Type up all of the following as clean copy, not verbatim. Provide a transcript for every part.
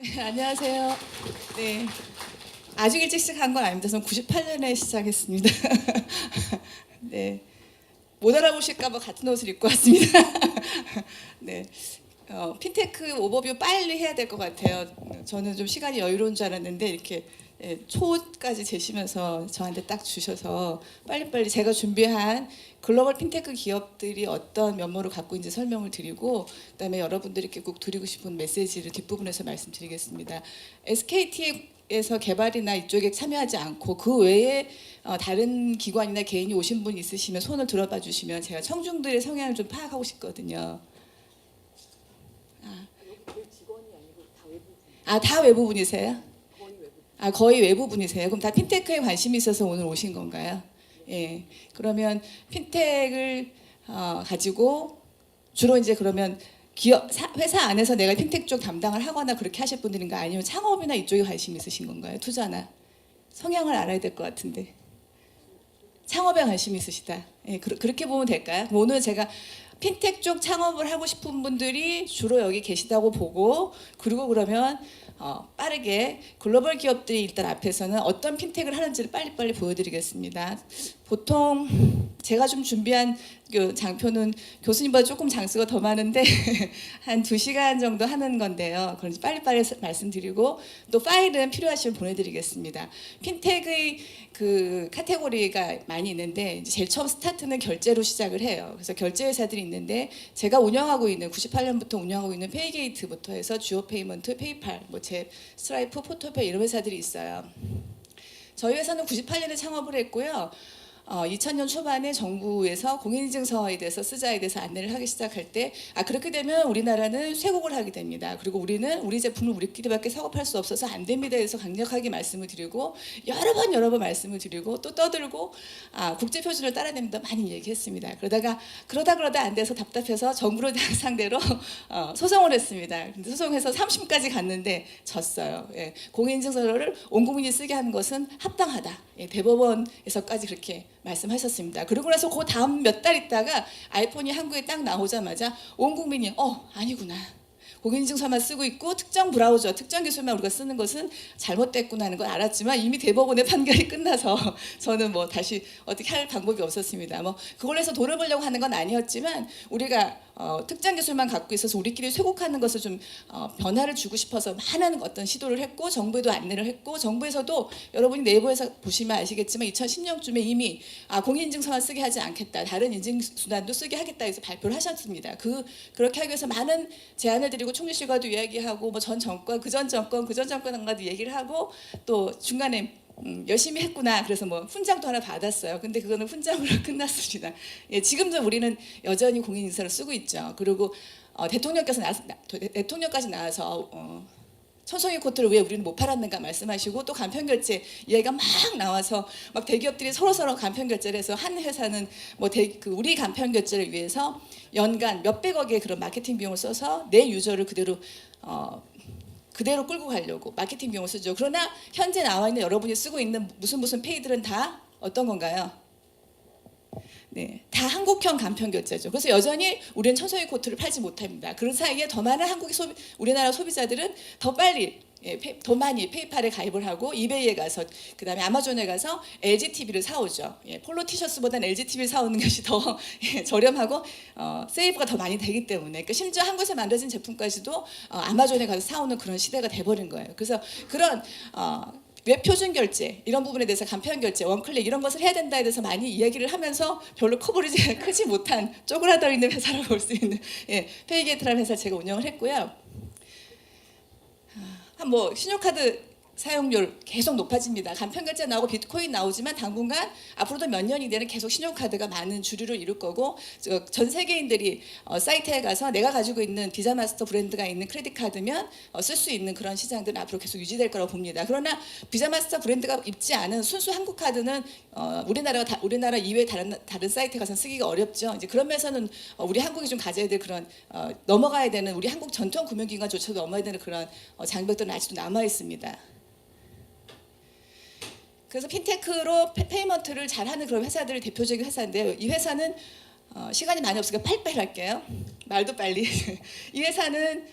안녕하세요. 네. 아주 일찍 시작한 건 아닙니다. 저는 98년에 시작했습니다. 네. 못 알아보실까 봐 같은 옷을 입고 왔습니다. 네. 핀테크 오버뷰 빨리 해야 될 것 같아요. 저는 좀 시간이 여유로운 줄 알았는데 이렇게 초까지 재시면서 저한테 딱 주셔서 빨리빨리 제가 준비한 글로벌 핀테크 기업들이 어떤 면모를 갖고 있는지 설명을 드리고 그다음에 여러분들께 꼭 드리고 싶은 메시지를 뒷부분에서 말씀드리겠습니다. SKT에서 개발이나 이쪽에 참여하지 않고 그 외에 다른 기관이나 개인이 오신 분 있으시면 손을 들어봐 주시면 제가 청중들의 성향을 좀 파악하고 싶거든요. 다 외부분이세요? 거의 외부분이세요? 그럼 다 핀테크에 관심이 있어서 오늘 오신 건가요? 예. 그러면 핀텍을 가지고 주로 이제 그러면 회사 안에서 내가 핀텍 쪽 담당을 하거나 그렇게 하실 분들인가 아니면 창업이나 이쪽에 관심 있으신 건가요? 투자나 성향을 알아야 될 것 같은데 창업에 관심 있으시다. 예, 그렇게 보면 될까요? 오늘 제가 핀텍 쪽 창업을 하고 싶은 분들이 주로 여기 계시다고 보고 그리고 그러면 빠르게 글로벌 기업들이 일단 앞에서는 어떤 핀텍을 하는지를 빨리빨리 보여드리겠습니다. 보통 제가 좀 준비한 그 장표는 교수님보다 조금 장수가 더 많은데 한 2시간 정도 하는 건데요. 그런지 빨리빨리 말씀드리고 또 파일은 필요하시면 보내드리겠습니다. 핀텍의 그 카테고리가 많이 있는데 이제 제일 처음 스타트는 결제로 시작을 해요. 그래서 결제 회사들이 있는데 제가 운영하고 있는 98년부터 운영하고 있는 페이게이트부터 해서 주요 페이먼트, 페이팔, 스트라이프, 포토페이 이런 회사들이 있어요. 저희 회사는 98년에 창업을 했고요. 2000년 초반에 정부에서 공인인증서에 대해서 쓰자에 대해서 안내를 하기 시작할 때 그렇게 되면 우리나라는 쇠국을 하게 됩니다. 그리고 우리는 우리 제품을 우리끼리밖에 사업할 수 없어서 안 됩니다 해서 강력하게 말씀을 드리고 여러 번 말씀을 드리고 또 떠들고 국제 표준을 따라야 됩니다 많이 얘기했습니다. 그러다 안 돼서 답답해서 정부를 상대로 소송을 했습니다. 근데 소송해서 3심까지 갔는데 졌어요. 예, 공인인증서를 온 국민이 쓰게 하는 것은 합당하다. 예, 대법원에서까지 그렇게 말씀하셨습니다. 그러고 나서 그 다음 몇 달 있다가 아이폰이 한국에 딱 나오자마자 온 국민이 아니구나. 공인인증서만 쓰고 있고 특정 브라우저, 특정 기술만 우리가 쓰는 것은 잘못됐구나 하는 걸 알았지만 이미 대법원의 판결이 끝나서 저는 다시 어떻게 할 방법이 없었습니다. 그걸로 해서 돈을 벌려고 하는 건 아니었지만 우리가 특정 기술만 갖고 있어서 우리끼리 쇠국하는 것을 좀 변화를 주고 싶어서 많은 어떤 시도를 했고 정부에도 안내를 했고 정부에서도 여러분이 내부에서 보시면 아시겠지만 2010년쯤에 이미 공인인증서만 쓰게 하지 않겠다. 다른 인증수단도 쓰게 하겠다 해서 발표를 하셨습니다. 그렇게 하기 위해서 많은 제안을 드리고 총리실과도 이야기하고 전 정권, 그전 정권과도 얘기를 하고 또 중간에 열심히 했구나. 그래서 훈장도 하나 받았어요. 근데 그거는 훈장으로 끝났습니다. 예, 지금도 우리는 여전히 공인인증서를 쓰고 있죠. 그리고 대통령까지 나와서 천송이 코트를 왜 우리는 못 팔았는가 말씀하시고 또 간편결제 이야기가 막 나와서 대기업들이 서로 간편결제를 해서 한 회사는 우리 간편결제를 위해서 연간 몇백억의 그런 마케팅 비용을 써서 내 유저를 그대로 끌고 가려고 마케팅 비용을 쓰죠. 그러나 현재 나와 있는 여러분이 쓰고 있는 무슨 페이들은 다 어떤 건가요? 네, 다 한국형 간편 결제죠. 그래서 여전히 우리는 천송이 코트를 팔지 못합니다. 그런 사이에 더 많은 우리나라 소비자들은 더 빨리 더 많이 페이팔에 가입을 하고 이베이에 가서 그다음에 아마존에 가서 LG TV를 사오죠. 폴로 티셔츠보다는 LG TV를 사오는 것이 더 저렴하고 세이브가 더 많이 되기 때문에 그러니까 심지어 한국에서 만들어진 제품까지도 아마존에 가서 사오는 그런 시대가 돼버린 거예요. 그래서 그런 웹 표준 결제 이런 부분에 대해서 간편 결제, 원클릭 이런 것을 해야 된다에 대해서 많이 이야기를 하면서 별로 커버리지 크지 못한 쪼그라들어 있는 회사라고 볼 수 있는 페이게이트라는 회사 제가 운영을 했고요. 신용카드 사용률 계속 높아집니다. 간편결제 나오고 비트코인 나오지만 당분간 앞으로도 몇 년이 되는 계속 신용카드가 많은 주류를 이룰 거고 전 세계인들이 사이트에 가서 내가 가지고 있는 비자마스터 브랜드가 있는 크레딧 카드면 쓸 수 있는 그런 시장들은 앞으로 계속 유지될 거라고 봅니다. 그러나 비자마스터 브랜드가 입지 않은 순수 한국 카드는 우리나라 이외 다른 사이트에 가서 쓰기가 어렵죠. 이제 그런 면에서는 우리 한국이 좀 가져야 될 그런 넘어가야 되는 우리 한국 전통 금융기관조차도 넘어야 되는 그런 장벽들은 아직도 남아 있습니다. 그래서 핀테크로 페이먼트를 잘하는 그런 회사들이 대표적인 회사인데요. 이 회사는 시간이 많이 없으니까 빨리빨리 할게요. 말도 빨리. 이 회사는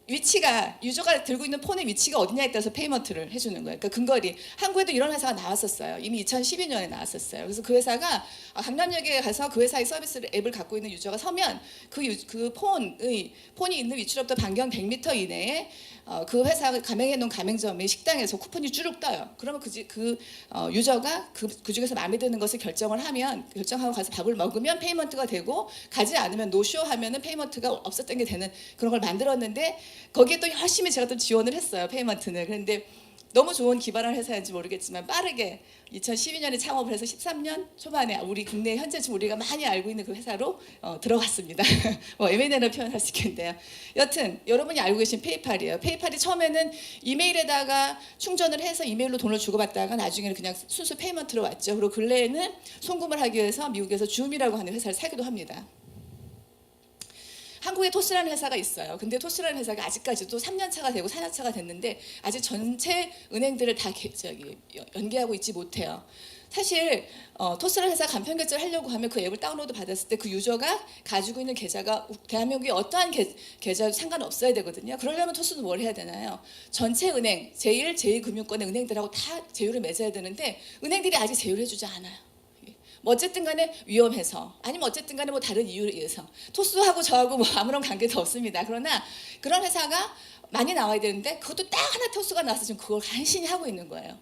위치가 유저가 들고 있는 폰의 위치가 어디냐에 따라서 페이먼트를 해주는 거예요. 그러니까 근거리. 한국에도 이런 회사가 나왔었어요. 이미 2012년에 나왔었어요. 그래서 그 회사가 강남역에 가서 그 회사의 서비스를 앱을 갖고 있는 유저가 서면 그 폰이 있는 위치로부터 반경 100m 이내에 그 회사가 가맹해 놓은 가맹점의 식당에서 쿠폰이 쭈룩 떠요. 그러면 유저가 그 중에서 마음에 드는 것을 결정하고 가서 밥을 먹으면 페이먼트가 되고, 가지 않으면 노쇼 하면은 페이먼트가 없었던 게 되는 그런 걸 만들었는데, 거기에 또 열심히 제가 또 지원을 했어요, 페이먼트는. 그런데 너무 좋은 기발한 회사인지 모르겠지만 빠르게 2012년에 창업을 해서 13년 초반에 우리 국내 현재 지금 우리가 많이 알고 있는 그 회사로 들어갔습니다. 뭐 M&A로 표현할 수 있겠는데요. 여튼 여러분이 알고 계신 페이팔이에요. 페이팔이 처음에는 이메일에다가 충전을 해서 이메일로 돈을 주고받다가 나중에는 그냥 순수 페이먼트로 왔죠. 그리고 근래에는 송금을 하기 위해서 미국에서 줌이라고 하는 회사를 사기도 합니다. 한국에 토스라는 회사가 있어요. 근데 토스라는 회사가 아직까지도 3년 차가 되고 4년 차가 됐는데 아직 전체 은행들을 다 연계하고 있지 못해요. 사실 토스라는 회사 간편 결제를 하려고 하면 그 앱을 다운로드 받았을 때 그 유저가 가지고 있는 계좌가 대한민국의 어떠한 계좌도 상관없어야 되거든요. 그러려면 토스는 뭘 해야 되나요? 전체 은행, 제1금융권의 은행들하고 다 제휴를 맺어야 되는데 은행들이 아직 제휴를 해주지 않아요. 뭐 어쨌든 간에 위험해서, 아니면 어쨌든 간에 뭐 다른 이유에 의해서. 토스하고 저하고 뭐 아무런 관계도 없습니다. 그러나 그런 회사가 많이 나와야 되는데 그것도 딱 하나 토스가 나와서 지금 그걸 간신히 하고 있는 거예요.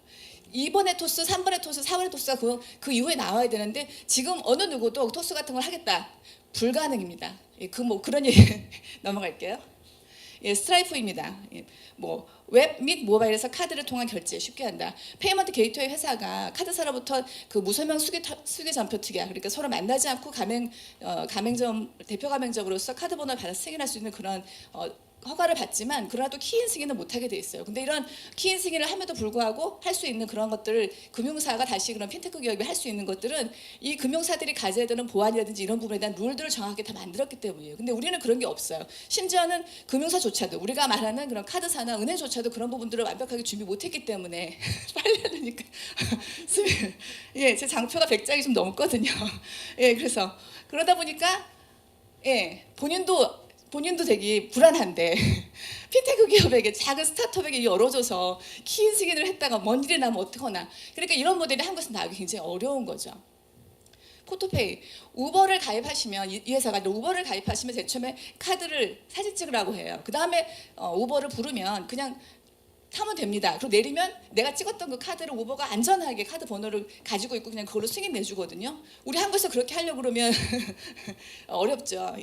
2번의 토스, 3번의 토스, 4번의 토스가 그 이후에 나와야 되는데 지금 어느 누구도 토스 같은 걸 하겠다, 불가능입니다. 그런 얘기 넘어갈게요. 스트라이프입니다. 웹 및 모바일에서 카드를 통한 결제 쉽게 한다. 페이먼트 게이트웨이 회사가 카드사로부터 그 무서명 수개 점표 특약, 그러니까 서로 만나지 않고 가맹점 대표 가맹점으로서 카드 번호를 받아 승인할 수 있는 그런 허가를 받지만, 그러나 또 키인 승인은 못하게 돼 있어요. 근데 이런 키인 승인을 함에도 불구하고 할 수 있는 그런 것들을 금융사가 다시 그런 핀테크 기업이 할 수 있는 것들은 이 금융사들이 가져야 되는 보안이라든지 이런 부분에 대한 룰들을 정확하게 다 만들었기 때문이에요. 근데 우리는 그런 게 없어요. 심지어는 금융사조차도, 우리가 말하는 그런 카드사나 은행조차도 그런 부분들을 완벽하게 준비 못했기 때문에 빨리 하려니까 제 장표가 100장이 좀 넘거든요. 그래서 그러다 보니까 본인도 되게 불안한데 핀테크 기업에게, 작은 스타트업에게 열어줘서 키인 승인을 했다가 뭔 일이 나면 어떡하나. 그러니까 이런 모델이 한국에서 나오기 굉장히 어려운 거죠. 포토페이, 우버를 가입하시면, 이 회사가 우버를 가입하시면 제일 처음에 카드를 사진 찍으라고 해요. 그 다음에 우버를 부르면 그냥 타면 됩니다. 그리고 내리면 내가 찍었던 그 카드를 우버가 안전하게 카드 번호를 가지고 있고 그냥 그걸로 승인 내주거든요. 우리 한국에서 그렇게 하려고 그러면 어렵죠.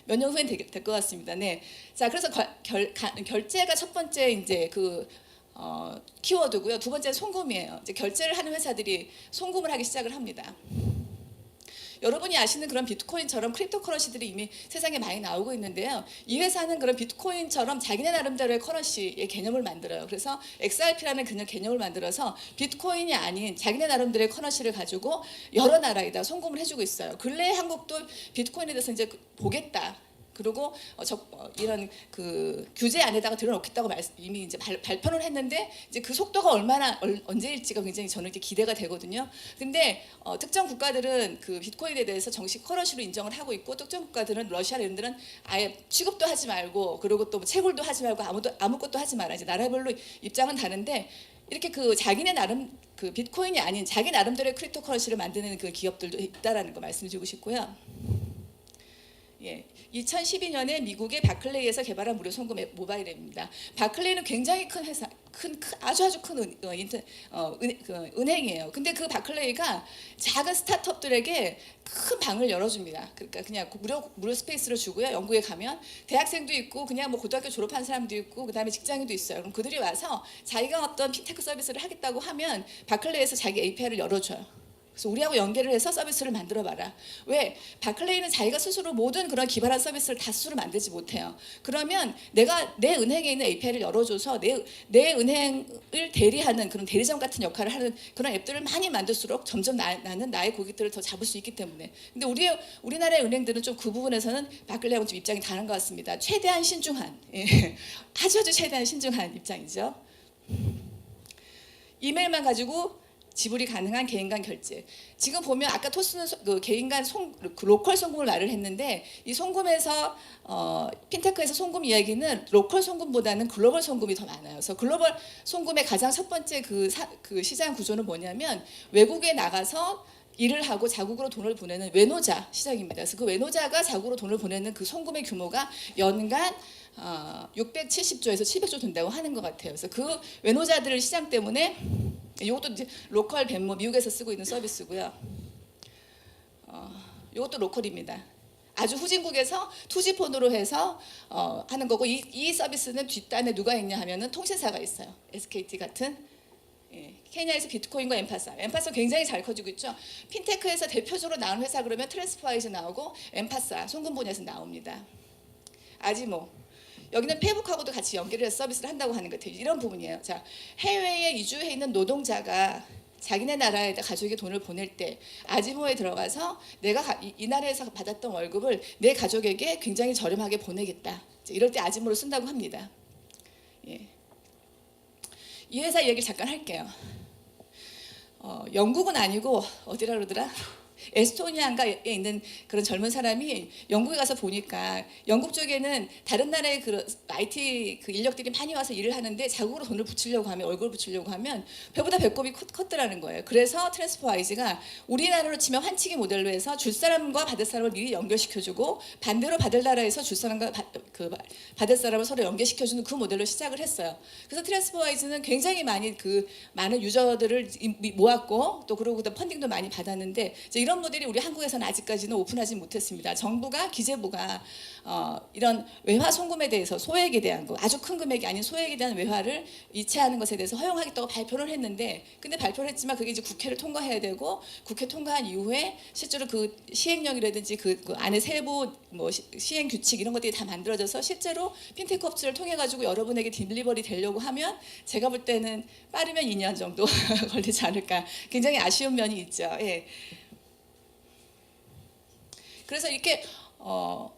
몇 년 후엔 될 것 같습니다. 네. 자, 그래서 결제가 첫 번째 이제 키워드고요. 두 번째는 송금이에요. 이제 결제를 하는 회사들이 송금을 하기 시작을 합니다. 여러분이 아시는 그런 비트코인처럼 크립토커런시들이 이미 세상에 많이 나오고 있는데요. 이 회사는 그런 비트코인처럼 자기네 나름대로의 커런시의 개념을 만들어요. 그래서 XRP라는 그냥 개념을 만들어서 비트코인이 아닌 자기네 나름대로의 커런시를 가지고 여러 나라에다 송금을 해주고 있어요. 근래에 한국도 비트코인에 대해서 이제 보겠다. 그리고 이런 그 규제 안에다가 들어놓겠다고 이미 이제 발표를 했는데, 이제 그 속도가 언제일지가 굉장히 저는 이렇게 기대가 되거든요. 근데 특정 국가들은 그 비트코인에 대해서 정식 커런시로 인정을 하고 있고, 특정 국가들은 러시아 이런 데는 아예 취급도 하지 말고, 그리고 또 채굴도 하지 말고 아무것도 하지 마라. 이제 나라별로 입장은 다른데, 이렇게 그 자기네 나름 그 비트코인이 아닌 자기 나름대로의 크립토 커런시를 만드는 그 기업들도 있다라는 거 말씀드리고 싶고요. 2012년에 미국의 바클레이에서 개발한 무료 송금 앱 모바일 앱입니다. 바클레이는 굉장히 큰 회사, 아주 큰 은행이에요. 근데 그 바클레이가 작은 스타트업들에게 큰 방을 열어줍니다. 그러니까 그냥 무료 스페이스를 주고요. 영국에 가면 대학생도 있고 그냥 뭐 고등학교 졸업한 사람도 있고 그다음에 직장인도 있어요. 그럼 그들이 와서 자기가 어떤 핀테크 서비스를 하겠다고 하면 바클레이에서 자기 API를 열어줘요. 그래서 우리하고 연계를 해서 서비스를 만들어봐라. 왜? 바클레이는 자기가 스스로 모든 그런 기발한 서비스를 다 스스로 만들지 못해요. 그러면 내가 내 은행에 있는 API를 열어줘서 내 은행을 대리하는 그런 대리점 같은 역할을 하는 그런 앱들을 많이 만들수록 점점 나는 나의 고객들을 더 잡을 수 있기 때문에. 근데 우리나라의 은행들은 좀 그 부분에서는 바클레이하고 좀 입장이 다른 것 같습니다. 최대한 신중한, 아주 최대한 신중한 입장이죠. 이메일만 가지고 지불이 가능한 개인 간 결제. 지금 보면 아까 토스는 그 개인 간 그 로컬 송금을 말을 했는데 이 송금에서 핀테크에서 송금 이야기는 로컬 송금보다는 글로벌 송금이 더 많아요. 그래서 글로벌 송금의 가장 첫 번째 그 시장 구조는 뭐냐면 외국에 나가서 일을 하고 자국으로 돈을 보내는 외노자 시장입니다. 그래서 그 외노자가 자국으로 돈을 보내는 그 송금의 규모가 연간 670조에서 700조 된다고 하는 것 같아요. 그래서 그 외노자들 시장 때문에 이것도 이제 로컬 벤모 미국에서 쓰고 있는 서비스고요. 이것도 로컬입니다. 아주 후진국에서 투지폰으로 해서 하는 거고 이 서비스는 뒷단에 누가 있냐 하면은 통신사가 있어요. SKT 같은. 예, 케냐에서 비트코인과 엠파사 굉장히 잘 커지고 있죠. 핀테크에서 대표적으로 나온 회사 그러면 트랜스퍼와이즈 나오고 엠파사 송금 분야에서 나옵니다. 아지모 여기는 페이북하고도 같이 연결해서 서비스를 한다고 하는 것 같아요. 이런 부분이에요. 자, 해외에 이주해 있는 노동자가 자기네 나라에다 가족이 돈을 보낼 때 아지모에 들어가서 내가 이 나라에서 받았던 월급을 내 가족에게 굉장히 저렴하게 보내겠다. 이럴 때 아지모를 쓴다고 합니다. 예. 이 회사 얘기를 잠깐 할게요. 영국은 아니고 어디라 그러더라? 에스토니아인가에 있는 그런 젊은 사람이 영국에 가서 보니까 영국 쪽에는 다른 나라의 그 IT 그 인력들이 많이 와서 일을 하는데 자국으로 돈을 붙이려고 하면 얼굴 붙이려고 하면 배보다 배꼽이 컸더라는 거예요. 그래서 트랜스퍼와이즈가 우리나라로 치면 환치기 모델로 해서 줄 사람과 받을 사람을 미리 연결시켜주고 반대로 받을 나라에서 줄 사람과 받을 사람을 서로 연결시켜주는 그 모델로 시작을 했어요. 그래서 트랜스퍼와이즈는 굉장히 많은 유저들을 모았고 또 그러고 펀딩도 많이 받았는데 이런 모델이 우리 한국에서는 아직까지는 오픈하지 못했습니다. 정부가 기재부가 이런 외화 송금에 대해서 소액에 대한 거 아주 큰 금액이 아닌 소액에 대한 외화를 이체하는 것에 대해서 허용하겠다고 발표를 했는데 근데 발표를 했지만 그게 이제 국회를 통과해야 되고 국회 통과한 이후에 실제로 그 시행령이라든지 그 안에 세부 뭐 시행 규칙 이런 것들이 다 만들어져서 실제로 핀테크 업체를 통해 가지고 여러분에게 딜리버리 되려고 하면 제가 볼 때는 빠르면 2년 정도 걸리지 않을까 굉장히 아쉬운 면이 있죠. 예. 그래서 이렇게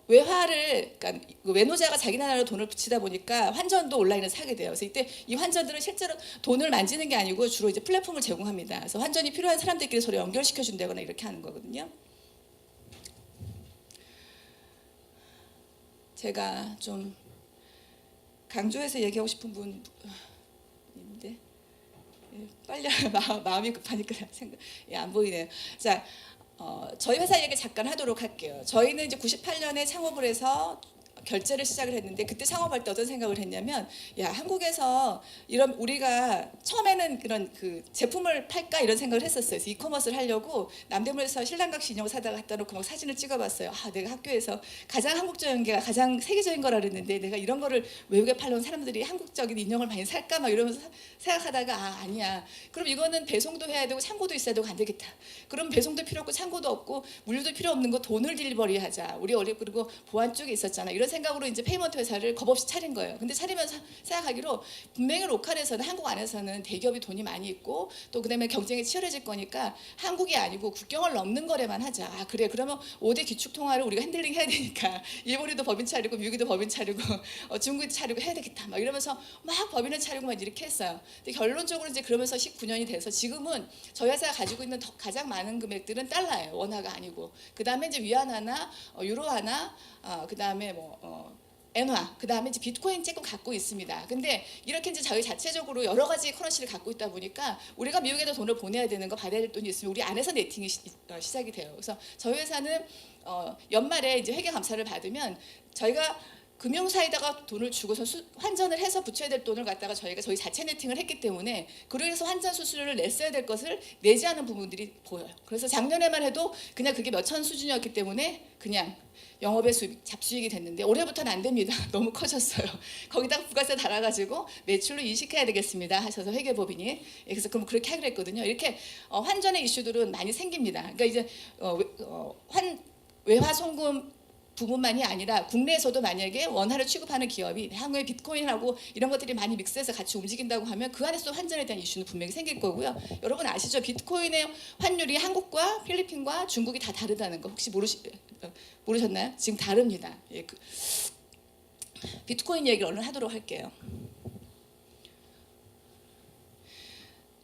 외화를 그러니까 외노자가 자기 나라로 돈을 붙이다 보니까 환전도 온라인을 사게 돼요. 그래서 이때 이 환전들은 실제로 돈을 만지는 게 아니고 주로 이제 플랫폼을 제공합니다. 그래서 환전이 필요한 사람들끼리 서로 연결시켜 준다거나 이렇게 하는 거거든요. 제가 좀 강조해서 얘기하고 싶은 분인데 빨리 마음이 급하니까 안 보이네요. 자. 저희 회사 얘기 잠깐 하도록 할게요. 저희는 이제 98년에 창업을 해서 결제를 시작을 했는데 그때 창업할 때 어떤 생각을 했냐면 야 한국에서 이런 우리가 처음에는 그런 그 제품을 팔까 이런 생각을 했었어요. 그래서 이커머스를 하려고 남대문에서 신랑각시 인형 사다가 갖다 놓고 막 사진을 찍어봤어요. 아 내가 학교에서 가장 한국적인 게 가장 세계적인 거라 그랬는데 내가 이런 거를 외국에 팔려온 사람들이 한국적인 인형을 많이 살까 막 이러면서 생각하다가 아니야. 그럼 이거는 배송도 해야 되고 창고도 있어야 되고 안 되겠다. 그럼 배송도 필요 없고 창고도 없고 물류도 필요 없는 거 돈을 딜리버리 하자. 우리 그리고 보안 쪽에 있었잖아. 이런 생각으로 이제 페이먼트 회사를 겁없이 차린 거예요. 근데 차리면서 생각하기로 분명히 로컬에서는 한국 안에서는 대기업이 돈이 많이 있고 또 그다음에 경쟁이 치열해질 거니까 한국이 아니고 국경을 넘는 거래만 하자. 아 그래 그러면 5대 기축 통화를 우리가 핸들링 해야 되니까 일본이도 법인 차리고 미국이도 법인 차리고 중국도 차리고 해야 되겠다. 막 이러면서 막 법인을 차리고 막 이렇게 했어요. 근데 결론적으로 이제 그러면서 19년이 돼서 지금은 저희 회사가 가지고 있는 가장 많은 금액들은 달러예요. 원화가 아니고. 그다음에 이제 위안화나 유로화나 그다음에 엔화, 그다음에 이제 비트코인 조금 갖고 있습니다. 근데 이렇게 이제 저희 자체적으로 여러 가지 커런시를 갖고 있다 보니까 우리가 미국에도 돈을 보내야 되는 거 받아야 될 돈이 있으면 우리 안에서 네팅이 시작이 돼요. 그래서 저희 회사는 연말에 이제 회계 감사를 받으면 저희가 금융사에다가 돈을 주고서 환전을 해서 붙여야 될 돈을 갖다가 저희가 저희 자체 네팅을 했기 때문에 그래서 환전 수수료를 냈어야 될 것을 내지 않은 부분들이 보여요. 그래서 작년에만 해도 그냥 그게 몇천 수준이었기 때문에 그냥 영업의 수입, 잡수익이 됐는데 올해부터는 안 됩니다. 너무 커졌어요. 거기다가 부가세 달아가지고 매출로 인식해야 되겠습니다 하셔서 회계법인이 그래서 그럼 그렇게 하기로 했거든요. 이렇게 환전의 이슈들은 많이 생깁니다. 그러니까 이제 외화 송금 부분만이 아니라 국내에서도 만약에 원화를 취급하는 기업이 한국의 비트코인하고 이런 것들이 많이 믹스해서 같이 움직인다고 하면 그 안에서 환전에 대한 이슈는 분명히 생길 거고요. 여러분 아시죠? 비트코인의 환율이 한국과 필리핀과 중국이 다 다르다는 거 혹시 모르셨나요? 지금 다릅니다. 예, 비트코인 얘기를 얼른 하도록 할게요.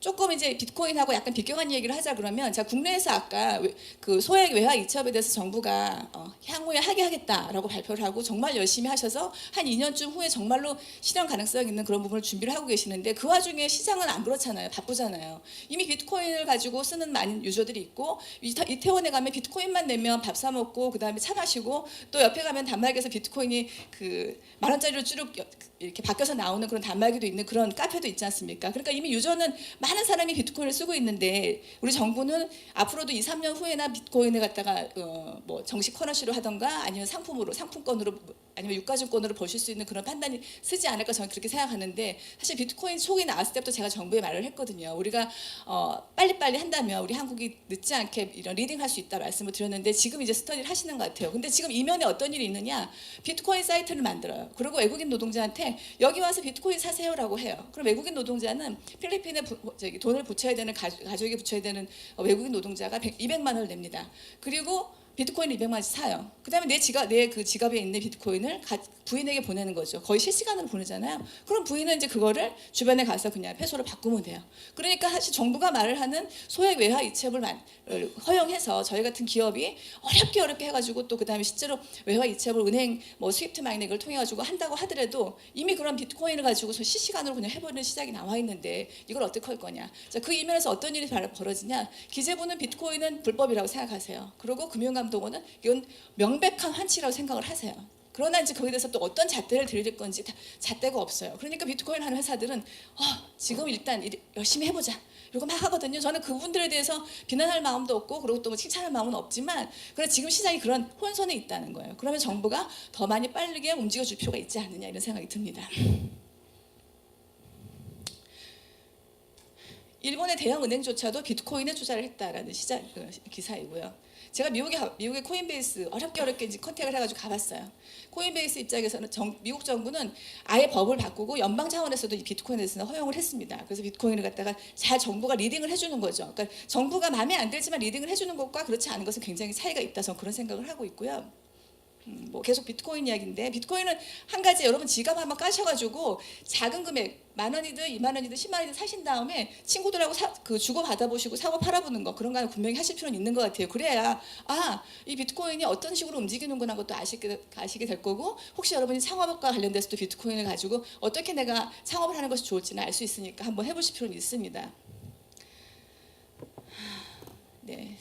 조금 이제 비트코인하고 약간 비껴간 얘기를 하자 그러면, 자, 국내에서 아까 그 소액 외화 이체업에 대해서 정부가 향후에 하게 하겠다라고 발표를 하고 정말 열심히 하셔서 한 2년쯤 후에 정말로 실현 가능성 있는 그런 부분을 준비를 하고 계시는데, 그 와중에 시장은 안 그렇잖아요. 바쁘잖아요. 이미 비트코인을 가지고 쓰는 많은 유저들이 있고, 이태원에 가면 비트코인만 내면 밥 사 먹고 그다음에 차 마시고, 또 옆에 가면 단말기에서 비트코인이 그 10,000원짜리로 쭉 이렇게 바뀌어서 나오는 그런 단말기도 있는 그런 카페도 있지 않습니까? 그러니까 이미 유저는 많은 사람이 비트코인을 쓰고 있는데, 우리 정부는 앞으로도 2, 3년 후에나 비트코인을 갖다가 뭐 정식 커런시로 하던가 아니면 상품권으로 아니면 유가증권으로 보실 수 있는 그런 판단이 쓰지 않을까, 저는 그렇게 생각하는데, 사실 비트코인 초기 나왔을 때부터 제가 정부에 말을 했거든요. 우리가 빨리빨리 한다면 우리 한국이 늦지 않게 이런 리딩할 수 있다 말씀을 드렸는데, 지금 이제 스터디를 하시는 것 같아요. 근데 지금 이면에 어떤 일이 있느냐, 비트코인 사이트를 만들어요. 그리고 외국인 노동자한테 여기 와서 비트코인 사세요라고 해요. 그럼 외국인 노동자는 필리핀에 돈을 붙여야 되는, 가족에게 붙여야 되는 외국인 노동자가 200만 원을 냅니다. 그리고 비트코인을 200만 원씩 사요. 그다음에 내 그 지갑에 있는 비트코인을 부인에게 보내는 거죠. 거의 실시간으로 보내잖아요. 그럼 부인은 이제 그거를 주변에 가서 그냥 페소로 바꾸면 돼요. 그러니까 사실 정부가 말을 하는 소액 외화 이체업을 허용해서 저희 같은 기업이 어렵게 해가지고, 또 그다음에 실제로 외화 이체업을 은행 뭐 스위프트 마이닝을 통해 가지고 한다고 하더라도 이미 그런 비트코인을 가지고서 실시간으로 그냥 해버리는 시장이 나와 있는데, 이걸 어떻게 할 거냐. 자, 그 이면에서 어떤 일이 벌어지냐. 기재부는 비트코인은 불법이라고 생각하세요. 그리고 금융감독원은 이건 명백한 환치라고 생각을 하세요. 그러나 이제 거기에 대해서 또 어떤 잣대를 들일 건지 잣대가 없어요. 그러니까 비트코인 하는 회사들은 지금 일단 열심히 해보자 이러고 막 하거든요. 저는 그분들에 대해서 비난할 마음도 없고, 그리고 또 뭐 칭찬할 마음은 없지만, 그러나 지금 시장이 그런 혼선에 있다는 거예요. 그러면 정부가 더 많이 빠르게 움직여줄 필요가 있지 않느냐, 이런 생각이 듭니다. 일본의 대형 은행조차도 비트코인에 투자를 했다라는 기사이고요. 제가 미국의 코인베이스 어렵게 이제 컨택을 해가지고 가봤어요. 코인베이스 입장에서는 미국 정부는 아예 법을 바꾸고 연방 차원에서도 이 비트코인에 대해서는 허용을 했습니다. 그래서 비트코인을 갖다가 잘 정부가 리딩을 해주는 거죠. 그러니까 정부가 마음에 안 들지만 리딩을 해주는 것과 그렇지 않은 것은 굉장히 차이가 있다, 저는 그런 생각을 하고 있고요. 뭐 계속 비트코인 이야기인데, 비트코인은 한 가지, 여러분 지갑 한번 까셔가지고 작은 금액 10,000원이든 20,000원이든 10만원이든 사신 다음에 친구들하고 주고 받아보시고 사고 팔아보는 거, 그런 거 분명히 하실 필요는 있는 것 같아요. 그래야 이 비트코인이 어떤 식으로 움직이는구나 것도 아시게 될 거고, 혹시 여러분이 창업과 관련돼서도 비트코인을 가지고 어떻게 내가 창업을 하는 것이 좋을지는 알 수 있으니까 한번 해보실 필요는 있습니다. 네.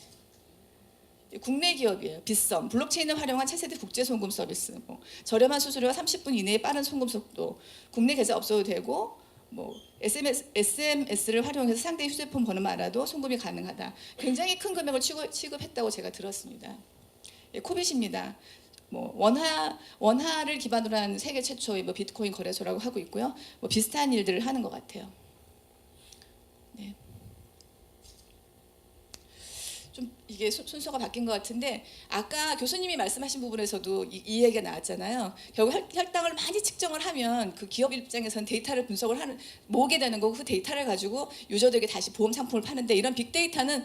국내 기업이에요. 빗썸, 블록체인을 활용한 차세대 국제 송금 서비스, 뭐 저렴한 수수료와 30분 이내의 빠른 송금 속도, 국내 계좌 없어도 되고, 뭐 SMS를 활용해서 상대 휴대폰 번호만 알아도 송금이 가능하다. 굉장히 큰 금액을 취급했다고 제가 들었습니다. 코빗입니다. 뭐 원화를 기반으로 한 세계 최초의 뭐 비트코인 거래소라고 하고 있고요. 뭐 비슷한 일들을 하는 것 같아요. 네. 좀 이게 순서가 바뀐 것 같은데, 아까 교수님이 말씀하신 부분에서도 이 얘기가 나왔잖아요. 결국 혈당을 많이 측정을 하면 그 기업 입장에서는 데이터를 분석을 모으게 되는 거고, 그 데이터를 가지고 유저들에게 다시 보험 상품을 파는데, 이런 빅데이터는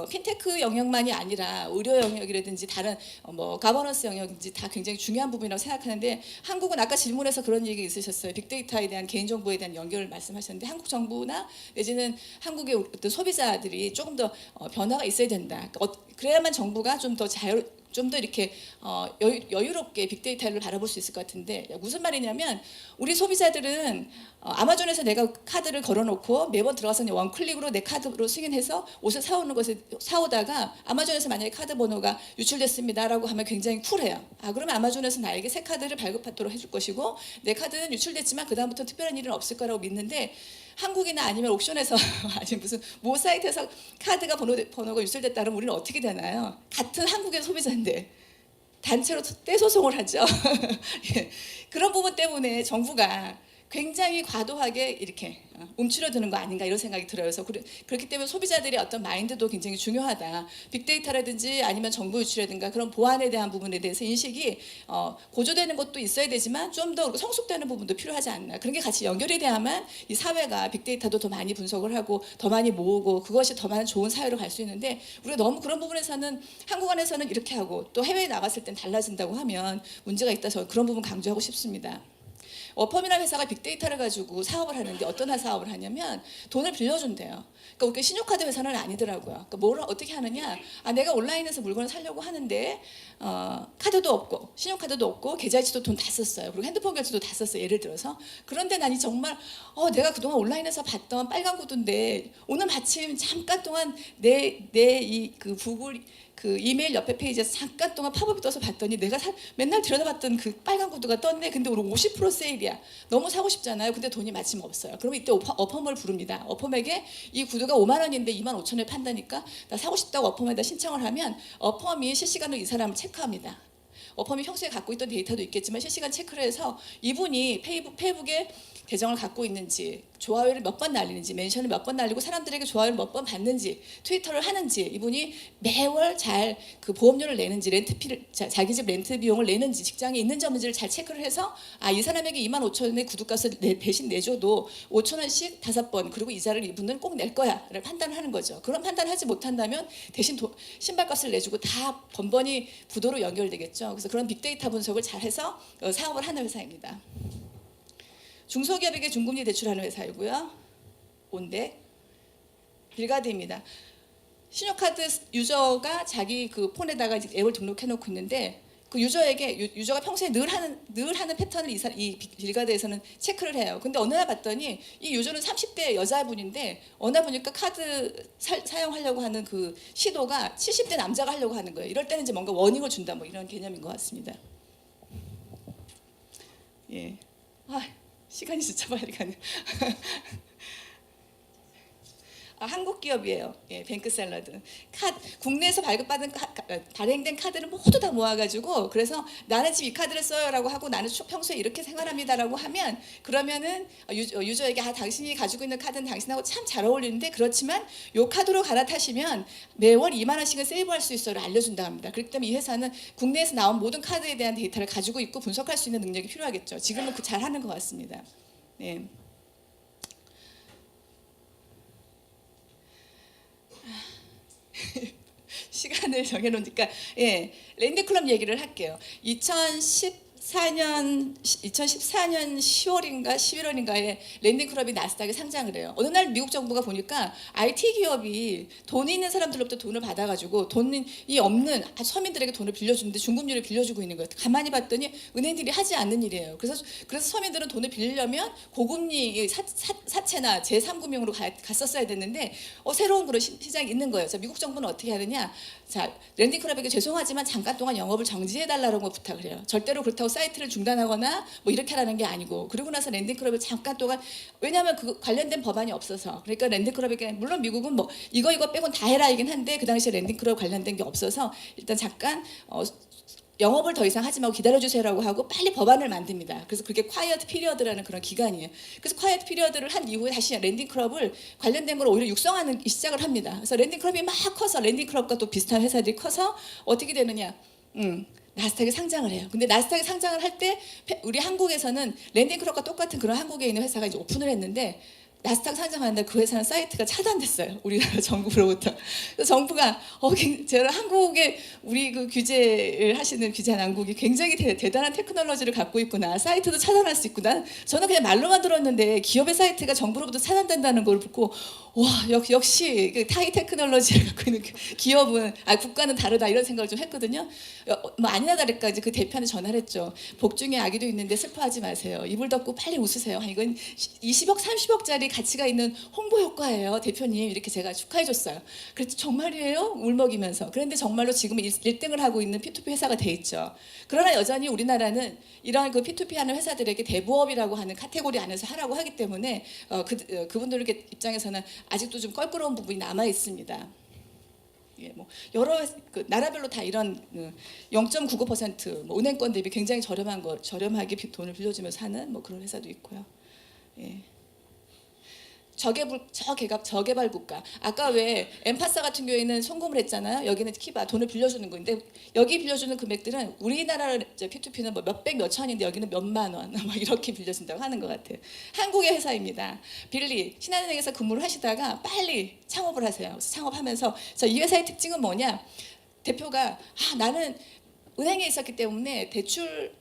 핀테크 영역만이 아니라 의료 영역이라든지 다른 뭐 가버넌스 영역인지 다 굉장히 중요한 부분이라고 생각하는데, 한국은 아까 질문에서 그런 얘기 있으셨어요. 빅데이터에 대한 개인정보에 대한 연결을 말씀하셨는데, 한국 정부나 내지는 한국의 어떤 소비자들이 조금 더 변화가 있어야 된다. 그래야만 정부가 좀 더 이렇게 여유롭게 빅데이터를 바라볼 수 있을 것 같은데, 무슨 말이냐면, 우리 소비자들은 아마존에서 내가 카드를 걸어놓고 매번 들어가서 원클릭으로 내 카드로 승인해서 옷을 사오다가 아마존에서 만약에 카드 번호가 유출됐습니다라고 하면 굉장히 쿨해요. 그러면 아마존에서 나에게 새 카드를 발급하도록 해줄 것이고, 내 카드는 유출됐지만 그 다음부터 특별한 일은 없을 거라고 믿는데, 한국이나 아니면 옥션에서 아니면 무슨 모 사이트에서 카드가 번호가 유출됐다 그러면 우리는 어떻게 되나요? 같은 한국의 소비자인데 단체로 떼소송을 하죠. 예. 그런 부분 때문에 정부가 굉장히 과도하게 이렇게 움츠려드는 거 아닌가, 이런 생각이 들어요. 그래서 그렇기 때문에 소비자들의 어떤 마인드도 굉장히 중요하다. 빅데이터라든지 아니면 정보 유출이라든가 그런 보안에 대한 부분에 대해서 인식이 고조되는 것도 있어야 되지만, 좀 더 성숙되는 부분도 필요하지 않나. 그런 게 같이 연결이 돼야만 이 사회가 빅데이터도 더 많이 분석을 하고 더 많이 모으고, 그것이 더 많은 좋은 사회로 갈 수 있는데, 우리가 너무 그런 부분에서는 한국 안에서는 이렇게 하고 또 해외에 나갔을 땐 달라진다고 하면 문제가 있다. 저 그런 부분 강조하고 싶습니다. 어펌이라는 회사가 빅데이터를 가지고 사업을 하는데 어떤 사업을 하냐면 돈을 빌려준대요. 그러니까 우리 신용카드 회사는 아니더라고요. 그러니까 뭘 어떻게 하느냐? 내가 온라인에서 물건을 사려고 하는데 카드도 없고 신용카드도 없고 계좌이체도 돈 다 썼어요. 그리고 핸드폰 결제도 다 썼어요. 예를 들어서. 그런데 난이 정말 내가 그동안 온라인에서 봤던 빨간 구두인데 오늘 마침 잠깐 동안 내 이 그 구글 그 이메일 옆에 페이지에서 잠깐 동안 팝업이 떠서 봤더니 내가 맨날 들여다봤던 그 빨간 구두가 떴네. 근데 오늘 50% 세일이야. 너무 사고 싶잖아요. 근데 돈이 마침 없어요. 그러면 이때 어펌을 부릅니다. 어펌에게 이 구두가 5만 원인데 2만 5천 원에 판다니까 나 사고 싶다고 어펌에다 신청을 하면 어펌이 실시간으로 이 사람을 체크합니다. 어펌이 평소에 갖고 있던 데이터도 있겠지만 실시간 체크를 해서 이분이 페이북에 계정을 갖고 있는지, 좋아요를 몇 번 날리는지, 멘션을 몇 번 날리고 사람들에게 좋아요를 몇 번 받는지, 트위터를 하는지, 이분이 매월 잘 그 보험료를 내는지, 자기 집 렌트 비용을 내는지, 직장에 있는지 없는지를 잘 체크를 해서 이 사람에게 2만 5천 원의 구두값을 대신 내줘도 5천 원씩 5번 그리고 이자를 이분은 꼭 낼 거야를 판단을 하는 거죠. 그런 판단하지 못한다면 대신 신발값을 내주고 다 번번이 부도로 연결되겠죠. 그래서 그런 빅데이터 분석을 잘 해서 사업을 하는 회사입니다. 중소기업에게 중금리 대출하는 회사이고요. 온데 빌가드입니다. 신용카드 유저가 자기 그 폰에다가 이제 앱을 등록해놓고 있는데 그 유저가 평소에 늘 하는 패턴을 이 빌가드에서는 체크를 해요. 근데 어느 날 봤더니 이 유저는 30대 여자분인데 어느 날 보니까 카드 사용하려고 하는 그 시도가 70대 남자가 하려고 하는 거예요. 이럴 때는 이제 뭔가 워닝을 준다 뭐 이런 개념인 것 같습니다. 예. 시간이 진짜 빨리 가네. 한국 기업이에요. 예, 뱅크샐러드. 국내에서 발행된 카드를 모두 다 모아가지고 그래서 나는 지금 이 카드를 써요라고 하고 나는 평소에 이렇게 생활합니다라고 하면 그러면은 유저에게 당신이 가지고 있는 카드는 당신하고 참 잘 어울리는데 그렇지만 이 카드로 갈아타시면 매월 2만 원씩은 세이브할 수 있어요를 알려준다 합니다. 그렇기 때문에 이 회사는 국내에서 나온 모든 카드에 대한 데이터를 가지고 있고 분석할 수 있는 능력이 필요하겠죠. 지금은 잘 하는 것 같습니다. 네. 시간을 정해놓으니까 랜드클럽 얘기를 할게요. 2014년 10월인가 11월인가에 랜드클럽이 나스닥에 상장을 해요. 어느 날 미국 정부가 보니까 IT 기업이 돈이 있는 사람들로부터 돈을 받아가지고 돈이 없는 서민들에게 돈을 빌려주는데 중금리를 빌려주고 있는 거예요. 가만히 봤더니 은행들이 하지 않는 일이에요. 그래서 서민들은 돈을 빌리려면 고금리 사채나 제3금융으로 갔었어야 됐는데 새로운 그런 시장이 있는 거예요. 자, 미국 정부는 어떻게 하느냐? 자, 랜딩클럽에게 죄송하지만 잠깐 동안 영업을 정지해달라고 부탁을 해요. 절대로 그렇다고 사이트를 중단하거나 뭐 이렇게 하라는 게 아니고 그리고 나서 랜딩클럽을 잠깐 동안 왜냐하면 그 관련된 법안이 없어서 그러니까 랜딩클럽에게 물론 미국은 뭐 이거 빼곤 다 해라 이긴 한데 그 당시에 랜딩클럽 관련된 게 없어서 일단 잠깐 영업을 더 이상 하지 말고 기다려주세요라고 하고 빨리 법안을 만듭니다. 그래서 그게 콰이어트 피리어드라는 그런 기간이에요. 그래서 콰이어트 피리어드를 한 이후에 다시 랜딩클럽을 관련된 걸 오히려 육성하는 시작을 합니다. 그래서 랜딩클럽이 막 커서 랜딩클럽과 또 비슷한 회사들이 커서 어떻게 되느냐? 나스닥에 상장을 해요. 근데 나스닥에 상장을 할 때 우리 한국에서는 랜딩클럽과 똑같은 그런 한국에 있는 회사가 이제 오픈을 했는데 나스닥 상장하는데 그 회사는 사이트가 차단됐어요. 우리나라 정부로부터. 그래서 정부가 제가 한국에 우리 그 규제를 하시는 규제 당국이 굉장히 대단한 테크놀로지를 갖고 있구나. 사이트도 차단할 수 있구나. 저는 그냥 말로만 들었는데 기업의 사이트가 정부로부터 차단된다는 걸 듣고 와 역시 그 타이 테크놀로지를 갖고 있는 기업은 국가는 다르다 이런 생각을 좀 했거든요. 뭐 아니나 다를까 이제 그 대표한테 전화를 했죠. 복중에 아기도 있는데 슬퍼하지 마세요. 이불 덮고 빨리 웃으세요. 이건 20억 30억짜리 가치가 있는 홍보 효과예요. 대표님 이렇게 제가 축하해줬어요. 그래서 정말이에요? 울먹이면서. 그런데 정말로 지금 1등을 하고 있는 P2P 회사가 돼 있죠. 그러나 여전히 우리나라는 이런 그 P2P 하는 회사들에게 대부업이라고 하는 카테고리 안에서 하라고 하기 때문에 그분들 입장에서는 아직도 좀 껄끄러운 부분이 남아 있습니다. 예, 뭐 여러 나라별로 다 이런 0.99% 뭐 은행권 대비 굉장히 저렴하게 돈을 빌려주면서 하는 뭐 그런 회사도 있고요. 예. 저개발 국가. 아까 왜 엠파사 같은 경우에는 송금을 했잖아요. 여기는 키바 돈을 빌려주는 건데 여기 빌려주는 금액들은 우리나라 P2P는 뭐 몇백 몇천인데 여기는 몇만 원 막 이렇게 빌려준다고 하는 것 같아요. 한국의 회사입니다. 빌리 신한은행에서 근무를 하시다가 빨리 창업을 하세요. 그래서 창업하면서 이 회사의 특징은 뭐냐? 대표가 나는 은행에 있었기 때문에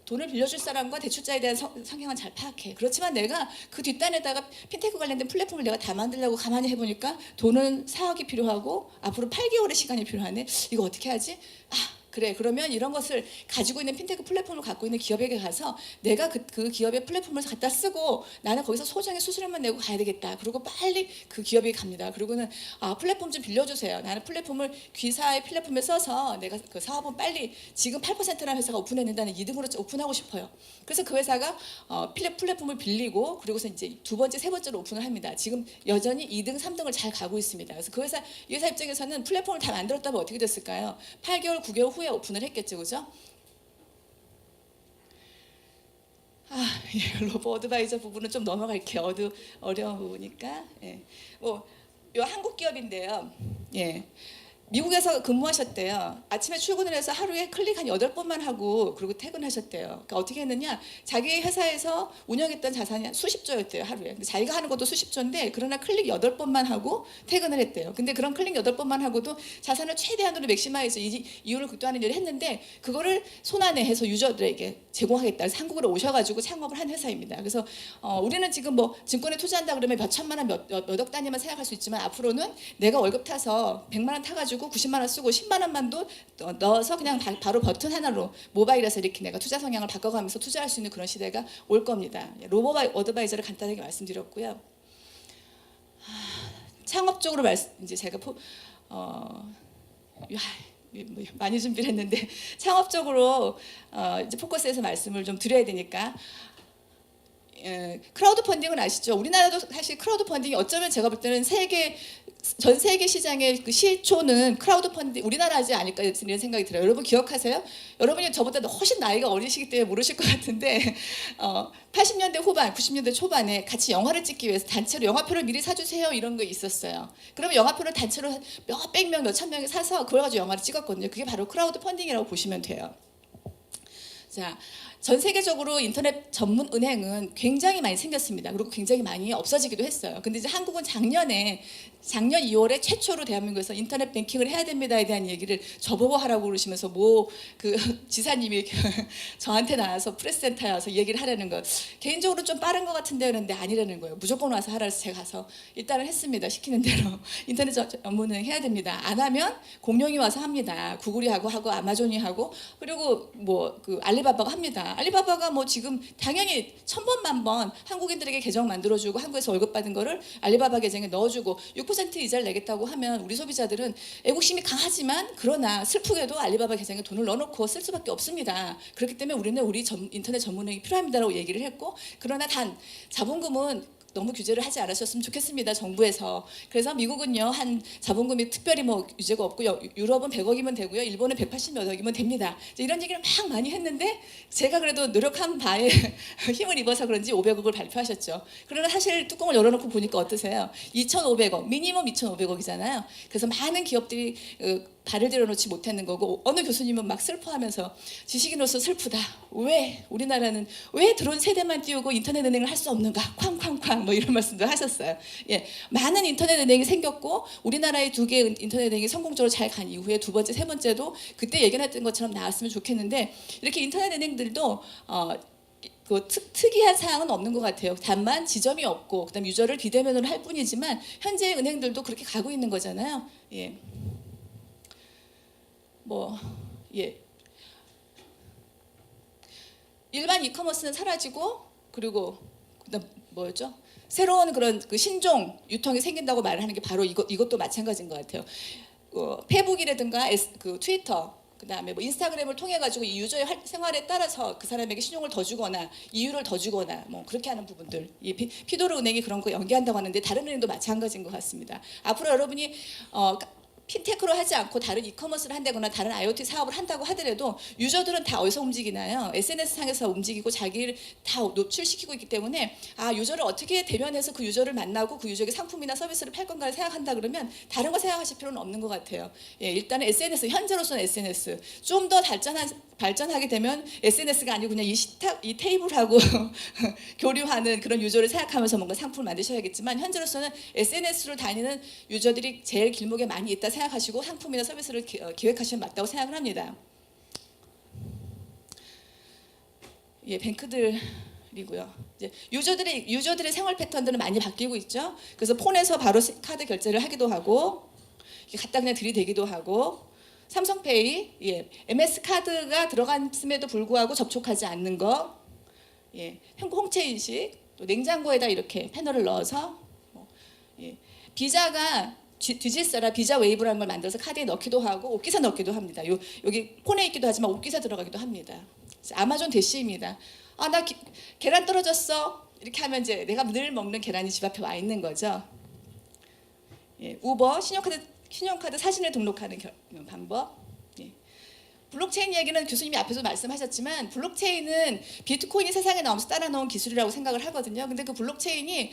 돈을 빌려줄 사람과 대출자에 대한 성향은 잘 파악해. 그렇지만 내가 그 뒷단에다가 핀테크 관련된 플랫폼을 내가 다 만들려고 가만히 해보니까 돈은 4억이 필요하고 앞으로 8개월의 시간이 필요하네. 이거 어떻게 하지? 그래, 그러면 이런 것을 가지고 있는 핀테크 플랫폼을 갖고 있는 기업에게 가서 내가 그 기업의 플랫폼을 갖다 쓰고 나는 거기서 소정의 수수료만 내고 가야 되겠다. 그리고 빨리 그 기업이 갑니다. 그리고는 플랫폼 좀 빌려주세요. 나는 플랫폼을 귀사의 플랫폼에 써서 내가 그 사업은 빨리 지금 8%라는 회사가 오픈했는데 2등으로 오픈하고 싶어요. 그래서 그 회사가 플랫폼을 빌리고 그리고서 이제 두 번째, 세 번째로 오픈을 합니다. 지금 여전히 2등, 3등을 잘 가고 있습니다. 그래서 이 회사 입장에서는 플랫폼을 다 만들었다면 어떻게 됐을까요? 8개월, 9개월 후에 오픈을 했겠죠, 그죠? 로보 어드바이저 부분은 좀 넘어갈게요. 어려운 부분이니까. 예. 요 한국 기업인데요. 예. 미국에서 근무하셨대요. 아침에 출근을 해서 하루에 클릭 한 8번만 하고 그리고 퇴근하셨대요. 그러니까 어떻게 했느냐? 자기 회사에서 운영했던 자산이 수십 조였대요, 하루에. 근데 자기가 하는 것도 수십 조인데 그러나 클릭 8번만 하고 퇴근을 했대요. 근데 그런 클릭 8번만 하고도 자산을 최대한으로 맥시마이즈 이윤을 극도화하는 일을 했는데 그거를 손안에 유저들에게 제공하겠다. 그래서 한국으로 오셔가지고 창업을 한 회사입니다. 그래서 우리는 지금 뭐 증권에 투자한다 그러면 몇 천만 원, 몇억 단위만 생각할 수 있지만 앞으로는 내가 월급 타서 100만 원 타가지고 90만 원 쓰고 10만 원만도 넣어서 그냥 바로 버튼 하나로 모바일에서 이렇게 내가 투자 성향을 바꿔가면서 투자할 수 있는 그런 시대가 올 겁니다. 로보 어드바이저를 간단하게 말씀드렸고요. 창업적으로 이제 제가 많이 준비를 했는데 창업적으로 이제 포커스해서 말씀을 좀 드려야 되니까. 크라우드 펀딩은 아시죠? 우리나라도 사실 크라우드 펀딩이 어쩌면 제가 볼 때는 전 세계 시장의 그 시초는 크라우드 펀딩 우리나라지 아닐까 이런 생각이 들어요. 여러분 기억하세요? 여러분이 저보다 훨씬 나이가 어리시기 때문에 모르실 것 같은데 80년대 후반, 90년대 초반에 같이 영화를 찍기 위해서 단체로 영화표를 미리 사주세요 이런 거 있었어요. 그러면 영화표를 단체로 몇백 명, 몇천 명이 사서 그걸 가지고 영화를 찍었거든요. 그게 바로 크라우드 펀딩이라고 보시면 돼요. 자, 전 세계적으로 인터넷 전문 은행은 굉장히 많이 생겼습니다. 그리고 굉장히 많이 없어지기도 했어요. 근데 이제 한국은 작년 2월에 최초로 대한민국에서 인터넷 뱅킹을 해야 됩니다에 대한 얘기를 저보고 하라고 그러시면서 그 지사님이 저한테 나와서 프레스센터에 와서 얘기를 하라는 거. 개인적으로 좀 빠른 것 같은데 그런데 아니라는 거예요. 무조건 와서 하라 해서 제가 가서 일단은 했습니다. 시키는 대로 인터넷 전문은행 해야 됩니다. 안 하면 공룡이 와서 합니다. 구글이 하고 아마존이 하고 그리고 그 알리바바가 합니다. 알리바바가 지금 당연히 1000번 만번 한국인들에게 계정 만들어주고 한국에서 월급 받은 거를 알리바바 계정에 넣어주고 6% 이자를 내겠다고 하면 우리 소비자들은 애국심이 강하지만 그러나 슬프게도 알리바바 계정에 돈을 넣어놓고 쓸 수밖에 없습니다. 그렇기 때문에 우리는 우리 인터넷 전문은행이 필요합니다라고 얘기를 했고 그러나 단 자본금은 너무 규제를 하지 않으셨으면 좋겠습니다. 정부에서. 그래서 미국은요 한 자본금이 특별히 유제가 없고요. 유럽은 100억이면 되고요. 일본은 180몇 억이면 됩니다. 이런 얘기를 막 많이 했는데 제가 그래도 노력한 바에 힘을 입어서 그런지 500억을 발표하셨죠. 그러나 사실 뚜껑을 열어놓고 보니까 어떠세요? 2,500억, 미니멈 2,500억이잖아요. 그래서 많은 기업들이 발을 들여놓지 못했는 거고 어느 교수님은 막 슬퍼하면서 지식인으로서 슬프다. 왜 우리나라는 왜 드론 세대만 띄우고 인터넷 은행을 할 수 없는가? 쾅쾅쾅 이런 말씀도 하셨어요. 예, 많은 인터넷 은행이 생겼고 우리나라의 2개 인터넷 은행이 성공적으로 잘 간 이후에 두 번째, 세 번째도 그때 얘기했던 것처럼 나왔으면 좋겠는데 이렇게 인터넷 은행들도 특이한 사항은 없는 것 같아요. 다만 지점이 없고 그다음 유저를 비대면으로 할 뿐이지만 현재 은행들도 그렇게 가고 있는 거잖아요. 예. 일반 이커머스는 사라지고 그리고 그다음 뭐였죠? 새로운 그런 신종 유통이 생긴다고 말을 하는 게 바로 이것도 마찬가지인 것 같아요. 페이북이라든가 트위터 그다음에 인스타그램을 통해 가지고 이 유저의 생활에 따라서 그 사람에게 신용을 더 주거나 이율을 더 주거나 그렇게 하는 부분들. 이 피도르 은행이 그런 거 연계한다고 하는데 다른 은행도 마찬가지인 것 같습니다. 앞으로 여러분이 핀테크로 하지 않고 다른 이커머스를 한다거나 다른 IoT 사업을 한다고 하더라도 유저들은 다 어디서 움직이나요? SNS 상에서 움직이고 자기를 다 노출시키고 있기 때문에 유저를 어떻게 대면해서 그 유저를 만나고 그 유저에게 상품이나 서비스를 팔 건가를 생각한다 그러면 다른 거 생각하실 필요는 없는 것 같아요. 예, 일단은 SNS, 현재로서는 SNS 좀 더 발전하게 되면 SNS가 아니고 그냥 이 테이블하고 교류하는 그런 유저를 생각하면서 뭔가 상품을 만드셔야겠지만 현재로서는 SNS로 다니는 유저들이 제일 길목에 많이 있다 생각하시고 상품이나 서비스를 기획하시면 맞다고 생각을 합니다. 예, 뱅크들이고요. 이제 유저들의 생활 패턴들은 많이 바뀌고 있죠. 그래서 폰에서 바로 카드 결제를 하기도 하고 갖다 그냥 들이대기도 하고 삼성페이, 예, MS 카드가 들어갔음에도 불구하고 접촉하지 않는 거, 예, 홍채 인식, 또 냉장고에다 이렇게 패널을 넣어서 예, 비자가 디지스라 비자 웨이브라는 걸 만들어서 카드에 넣기도 하고 옷기사 넣기도 합니다. 여기 폰에 있기도 하지만 옷기사 들어가기도 합니다. 아마존 대시입니다. 아, 나 계란 떨어졌어. 이렇게 하면 이제 내가 늘 먹는 계란이 집 앞에 와 있는 거죠. 예, 우버 신용카드 사진을 등록하는 방법. 예. 블록체인 얘기는 교수님이 앞에서 말씀하셨지만 블록체인은 비트코인이 세상에 나오면서 따라 놓은 기술이라고 생각을 하거든요. 근데 그 블록체인이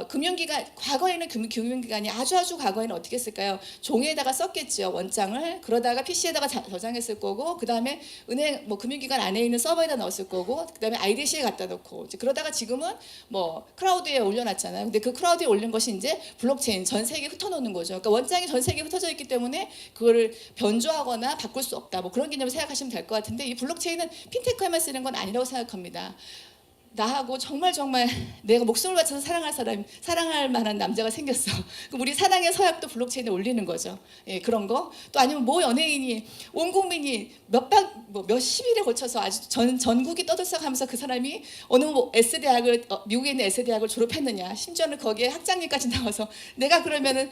금융기관, 과거에는 금융기관이 아주 과거에는 어떻게 했을까요? 종이에다가 썼겠죠, 원장을. 그러다가 PC에다가 저장했을 거고, 그 다음에 은행 금융기관 안에 있는 서버에다 넣었을 거고, 그 다음에 IDC에 갖다 놓고, 이제 그러다가 지금은 크라우드에 올려놨잖아요. 근데 그 크라우드에 올린 것이 이제 블록체인, 전 세계에 흩어놓는 거죠. 그러니까 원장이 전 세계에 흩어져 있기 때문에 그거를 변조하거나 바꿀 수 없다. 그런 개념을 생각하시면 될 것 같은데, 이 블록체인은 핀테크에만 쓰는 건 아니라고 생각합니다. 나하고 정말 내가 목숨을 바쳐서 사랑할 만한 남자가 생겼어. 그럼 우리 사랑의 서약도 블록체인에 올리는 거죠. 예, 그런 거. 또 아니면 연예인이 온 국민이 몇십일에 걸쳐서 아주 전국이 떠들썩하면서 그 사람이 어느 S대학을 미국에 있는 S대학을 졸업했느냐. 심지어는 거기에 학장님까지 나와서 내가 그러면은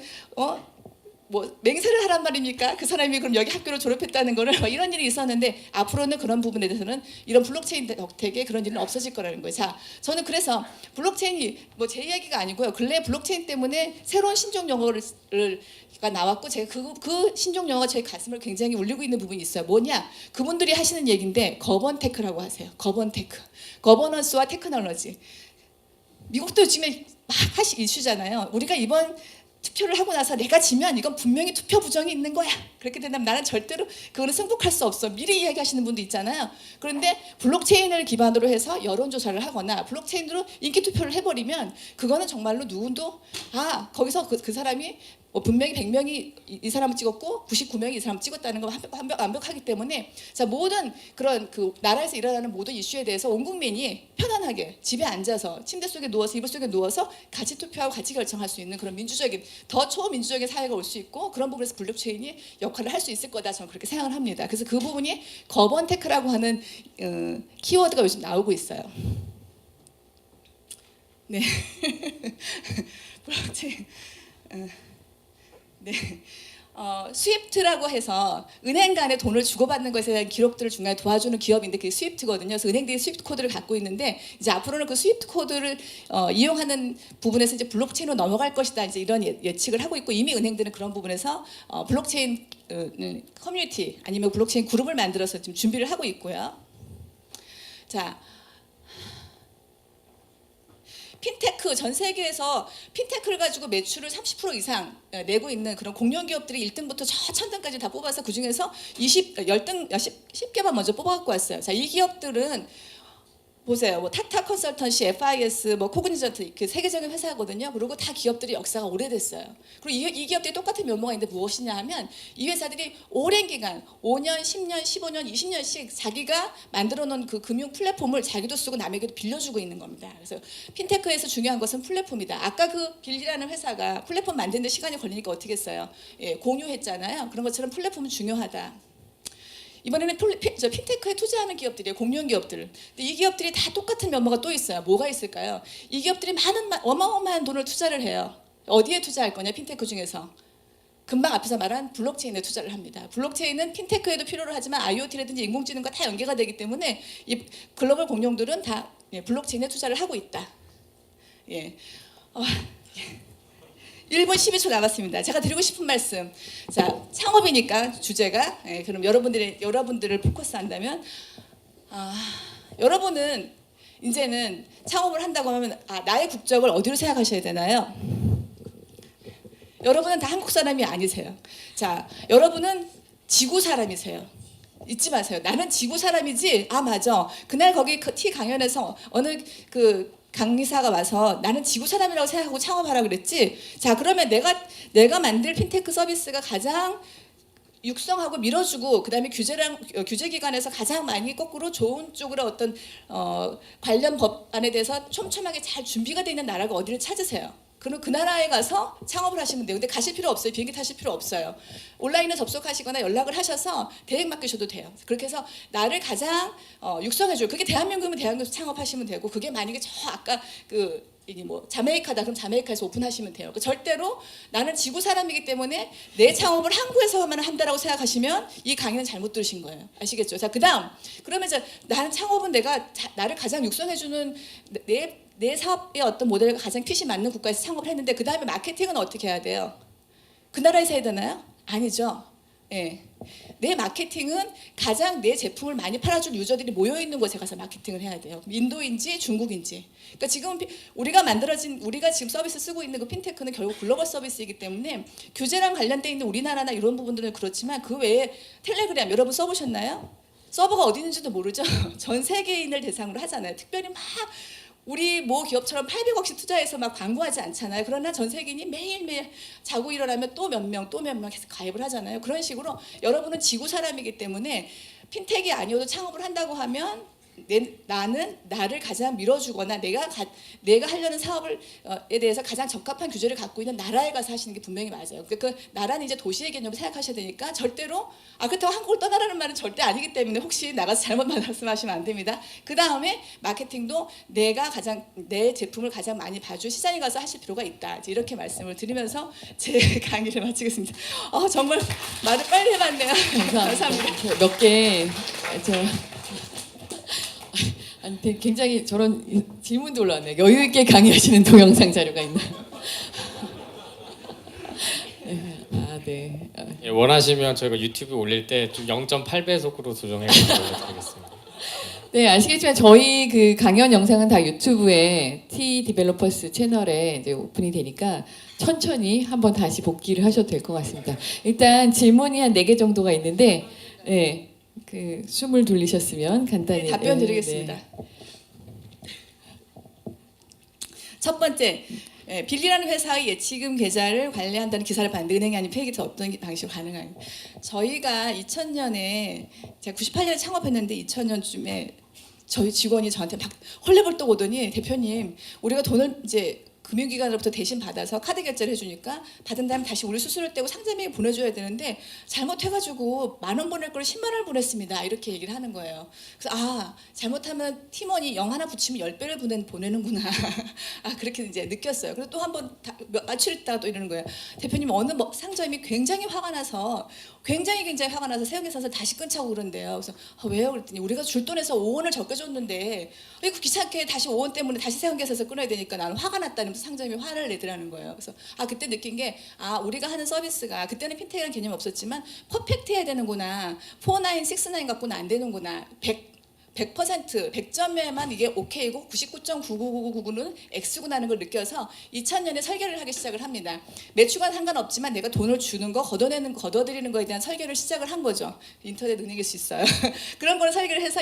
맹세를 하란 말입니까? 그 사람이 그럼 여기 학교를 졸업했다는 거를 이런 일이 있었는데, 앞으로는 그런 부분에 대해서는 이런 블록체인 덕택에 그런 일은 없어질 거라는 거예요. 자, 저는 그래서 블록체인이 제 이야기가 아니고요. 근래 블록체인 때문에 새로운 신종 용어가 나왔고, 제가 그 신종 용어가 제 가슴을 굉장히 울리고 있는 부분이 있어요. 뭐냐? 그분들이 하시는 얘기인데 거번테크라고 하세요. 거번테크. 거버넌스와 테크놀로지. 미국도 요즘에 막 이슈잖아요. 우리가 이번 투표를 하고 나서 내가 지면 이건 분명히 투표 부정이 있는 거야. 그렇게 된다면 나는 절대로 그거는 승복할 수 없어. 미리 이야기하시는 분도 있잖아요. 그런데 블록체인을 기반으로 해서 여론조사를 하거나 블록체인으로 인기 투표를 해버리면 그거는 정말로 누구도 거기서 그 사람이 분명히 100명이 이 사람을 찍었고 99명이 이 사람을 찍었다는 건 완벽하기 때문에, 자, 모든 그런 그 나라에서 일어나는 모든 이슈에 대해서 온 국민이 편안하게 집에 앉아서 침대 속에 누워서 이불 속에 누워서 같이 투표하고 같이 결정할 수 있는 그런 민주적인, 더 초민주적인 사회가 올 수 있고, 그런 부분에서 블록체인이 역할을 할 수 있을 거다, 저는 그렇게 생각을 합니다. 그래서 그 부분이 거번테크라고 하는 키워드가 요즘 나오고 있어요. 네. 블록체인. 네. 스위프트라고 해서 은행 간에 돈을 주고받는 것에 대한 기록들을 중간에 도와주는 기업인데 그게 스위프트거든요. 그래서 은행들이 스위프트 코드를 갖고 있는데, 이제 앞으로는 그 스위프트 코드를 이용하는 부분에서 이제 블록체인으로 넘어갈 것이다, 이제 이런 예측을 하고 있고, 이미 은행들은 그런 부분에서 블록체인 커뮤니티 아니면 블록체인 그룹을 만들어서 지금 준비를 하고 있고요. 자, 핀테크, 전 세계에서 핀테크를 가지고 매출을 30% 이상 내고 있는 그런 공룡 기업들이 1등부터 저 1000등까지 다 뽑아서 그 중에서 10개만 먼저 뽑아갖고 왔어요. 자, 이 기업들은 보세요. 타타 컨설턴시, FIS, 코그니전트, 그 세계적인 회사거든요. 그리고 다 기업들이 역사가 오래됐어요. 그리고 이 기업들이 똑같은 면모가 있는데 무엇이냐 하면, 이 회사들이 오랜 기간, 5년, 10년, 15년, 20년씩 자기가 만들어 놓은 그 금융 플랫폼을 자기도 쓰고 남에게도 빌려주고 있는 겁니다. 그래서 핀테크에서 중요한 것은 플랫폼이다. 아까 그 빌리라는 회사가 플랫폼 만드는데 시간이 걸리니까 어떻게 했어요? 예, 공유했잖아요. 그런 것처럼 플랫폼은 중요하다. 이번에는 핀테크에 투자하는 기업들이에요. 공룡 기업들. 근데 이 기업들이 다 똑같은 면모가 또 있어요. 뭐가 있을까요? 이 기업들이 어마어마한 돈을 투자를 해요. 어디에 투자할 거냐, 핀테크 중에서? 금방 앞에서 말한 블록체인에 투자를 합니다. 블록체인은 핀테크에도 필요로 하지만 IoT라든지 인공지능과 다 연계가 되기 때문에 이 글로벌 공룡들은 다 블록체인에 투자를 하고 있다. 예. 1분 12초 남았습니다. 제가 드리고 싶은 말씀. 자, 창업이니까 주제가, 그럼 여러분들을 포커스한다면, 여러분은 이제는 창업을 한다고 하면 나의 국적을 어디로 생각하셔야 되나요? 여러분은 다 한국 사람이 아니세요. 자, 여러분은 지구 사람이세요. 잊지 마세요. 나는 지구 사람이지. 맞아. 그날 거기 T 강연에서 어느 강의사가 와서 나는 지구 사람이라고 생각하고 창업하라 그랬지. 자, 그러면 내가 만들 핀테크 서비스가 가장 육성하고 밀어주고 그다음에 규제 기관에서 가장 많이 거꾸로 좋은 쪽으로 어떤 관련 법안에 대해서 촘촘하게 잘 준비가 되어 있는 나라가 어디를 찾으세요. 그럼 그 나라에 가서 창업을 하시면 돼요. 근데 가실 필요 없어요. 비행기 타실 필요 없어요. 온라인에 접속하시거나 연락을 하셔서 대행 맡기셔도 돼요. 그렇게 해서 나를 가장 육성해줘요. 그게 대한민국이면 대한민국에서 창업하시면 되고, 그게 만약에 저 아까 이게 뭐 자메이카다 그럼 자메이카에서 오픈하시면 돼요. 절대로 나는 지구 사람이기 때문에 내 창업을 한국에서만 한다라고 생각하시면 이 강의는 잘못 들으신 거예요. 아시겠죠? 자, 그다음 그러면 이제 나는 창업은 나를 가장 육성해주는 내 사업의 어떤 모델과 가장 핏이 맞는 국가에서 창업을 했는데, 그 다음에 마케팅은 어떻게 해야 돼요? 그 나라에서 해야 되나요? 아니죠. 예. 내 마케팅은 가장 내 제품을 많이 팔아줄 유저들이 모여있는 곳에 가서 마케팅을 해야 돼요. 인도인지 중국인지. 그러니까 지금 우리가 지금 서비스 쓰고 있는 그 핀테크는 결국 글로벌 서비스이기 때문에 규제랑 관련돼 있는 우리나라나 이런 부분들은 그렇지만, 그 외에 텔레그램 여러분 써보셨나요? 서버가 어디 있는지도 모르죠. 전 세계인을 대상으로 하잖아요. 특별히 막 우리 모 기업처럼 800억씩 투자해서 막 광고하지 않잖아요. 그러나 전 세계인이 매일매일 자고 일어나면 또 몇 명 계속 가입을 하잖아요. 그런 식으로 여러분은 지구 사람이기 때문에 핀텍이 아니어도 창업을 한다고 하면 나는 나를 가장 밀어주거나 내가 하려는 사업에 대해서 가장 적합한 규제를 갖고 있는 나라에 가서 하시는 게 분명히 맞아요. 그 나라는 이제 도시의 개념을 생각하셔야 되니까, 절대로 그렇다고 한국을 떠나라는 말은 절대 아니기 때문에 혹시 나가서 잘못 말씀하시면 안 됩니다. 그 다음에 마케팅도 내 제품을 가장 많이 봐줄 시장에 가서 하실 필요가 있다. 이렇게 말씀을 드리면서 제 강의를 마치겠습니다. 정말 말을 빨리 해봤네요. 감사합니다. 몇 개 굉장히 저런 질문도 올라왔네요. 여유 있게 강의하시는 동영상 자료가 있나요? 네. 예, 원하시면 저희가 유튜브 올릴 때 좀 0.8배속으로 조정해서 올려드리겠습니다. 네, 아시겠지만 저희 그 강연 영상은 다 유튜브에 T 디벨로퍼스 채널에 이제 오픈이 되니까 천천히 한번 다시 복귀를 하셔도 될 것 같습니다. 일단 질문이 한 4개 정도가 있는데, 네, 숨을 돌리셨으면 간단히 답변 드리겠습니다. 네. 첫 번째, 빌리라는 회사의 예치금 계좌를 관리한다는 기사를 봤는데 은행이 아닌 폐기에서 어떤 방식으로 가능한가요? 저희가 2000년에 제가 98년에 창업했는데 2000년쯤에 저희 직원이 저한테 막 헐레벌떡 오더니, 대표님 우리가 돈을 이제 금융기관으로부터 대신 받아서 카드 결제를 해주니까 받은 다음에 다시 우리 수수료 떼고 상점에 보내줘야 되는데 잘못해가지고 10,000원 보낼 걸 10만 원을 보냈습니다. 이렇게 얘기를 하는 거예요. 그래서 잘못하면 팀원이 0 하나 붙이면 10배를 보내는구나. 그렇게 이제 느꼈어요. 그래서 또 한 번 며칠 있다가 또 이러는 거예요. 대표님 어느 상점이 굉장히 화가 나서 세금계 사서 다시 끊자고 그런대요. 그래서 왜요? 그랬더니 우리가 줄 돈에서 5원을 적게 줬는데 그 귀찮게 다시 5원 때문에 다시 세금계 사서 끊어야 되니까 나는 화가 났다는 상점이 화를 내더라는 거예요. 그래서 그때 느낀 게 우리가 하는 서비스가 그때는 핀텍이라는 개념이 없었지만 퍼펙트해야 되는구나. 49, 69 갖고는 안 되는구나. 100%, 100점에만 이게 오케이고 99.99999는 X구나라는 걸 느껴서 2000년에 설계를 하기 시작을 합니다. 매출과 상관없지만 내가 돈을 주는 거, 걷어들이는 거에 대한 설계를 시작을 한 거죠. 인터넷 은행일 수 있어요. 그런 걸 설계를 해서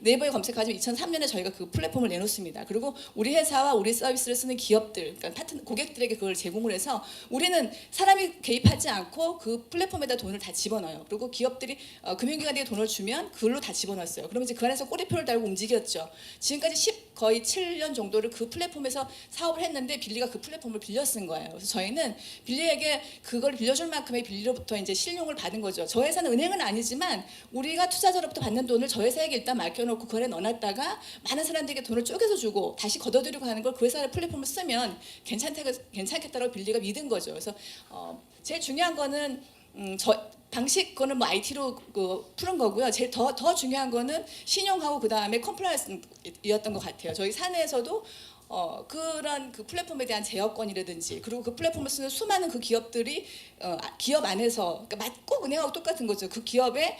네이버에 검색하시면 2003년에 저희가 그 플랫폼을 내놓습니다. 그리고 우리 회사와 우리 서비스를 쓰는 기업들, 그러니까 고객들에게 그걸 제공을 해서 우리는 사람이 개입하지 않고 그 플랫폼에다 돈을 다 집어넣어요. 그리고 기업들이 금융기관에 돈을 주면 그걸로 다 집어넣었어요. 그러면 이제 그 안에서 꼬리표를 달고 움직였죠. 지금까지 거의 7년 정도를 그 플랫폼에서 사업을 했는데 빌리가 그 플랫폼을 빌려 쓴 거예요. 그래서 저희는 빌리에게 그걸 빌려줄 만큼의 빌리로부터 이제 신용을 받은 거죠. 저 회사는 은행은 아니지만 우리가 투자자로부터 받는 돈을 저 회사에게 일단 맡겨놓고 그 안에 넣어놨다가 많은 사람들에게 돈을 쪼개서 주고 다시 걷어들이고 하는 걸 그 회사의 플랫폼을 쓰면 괜찮겠다고 빌리가 믿은 거죠. 그래서 제일 중요한 거는 방식 거는 IT로 푸는 거고요. 제일 더 중요한 거는 신용하고 그 다음에 컴플라이언스였던 것 같아요. 저희 사내에서도 그런 그 플랫폼에 대한 제어권이라든지, 그리고 그 플랫폼을 쓰는 수많은 그 기업들이 기업 안에서, 그러니까 꼭 은행하고 똑같은 거죠. 그 기업의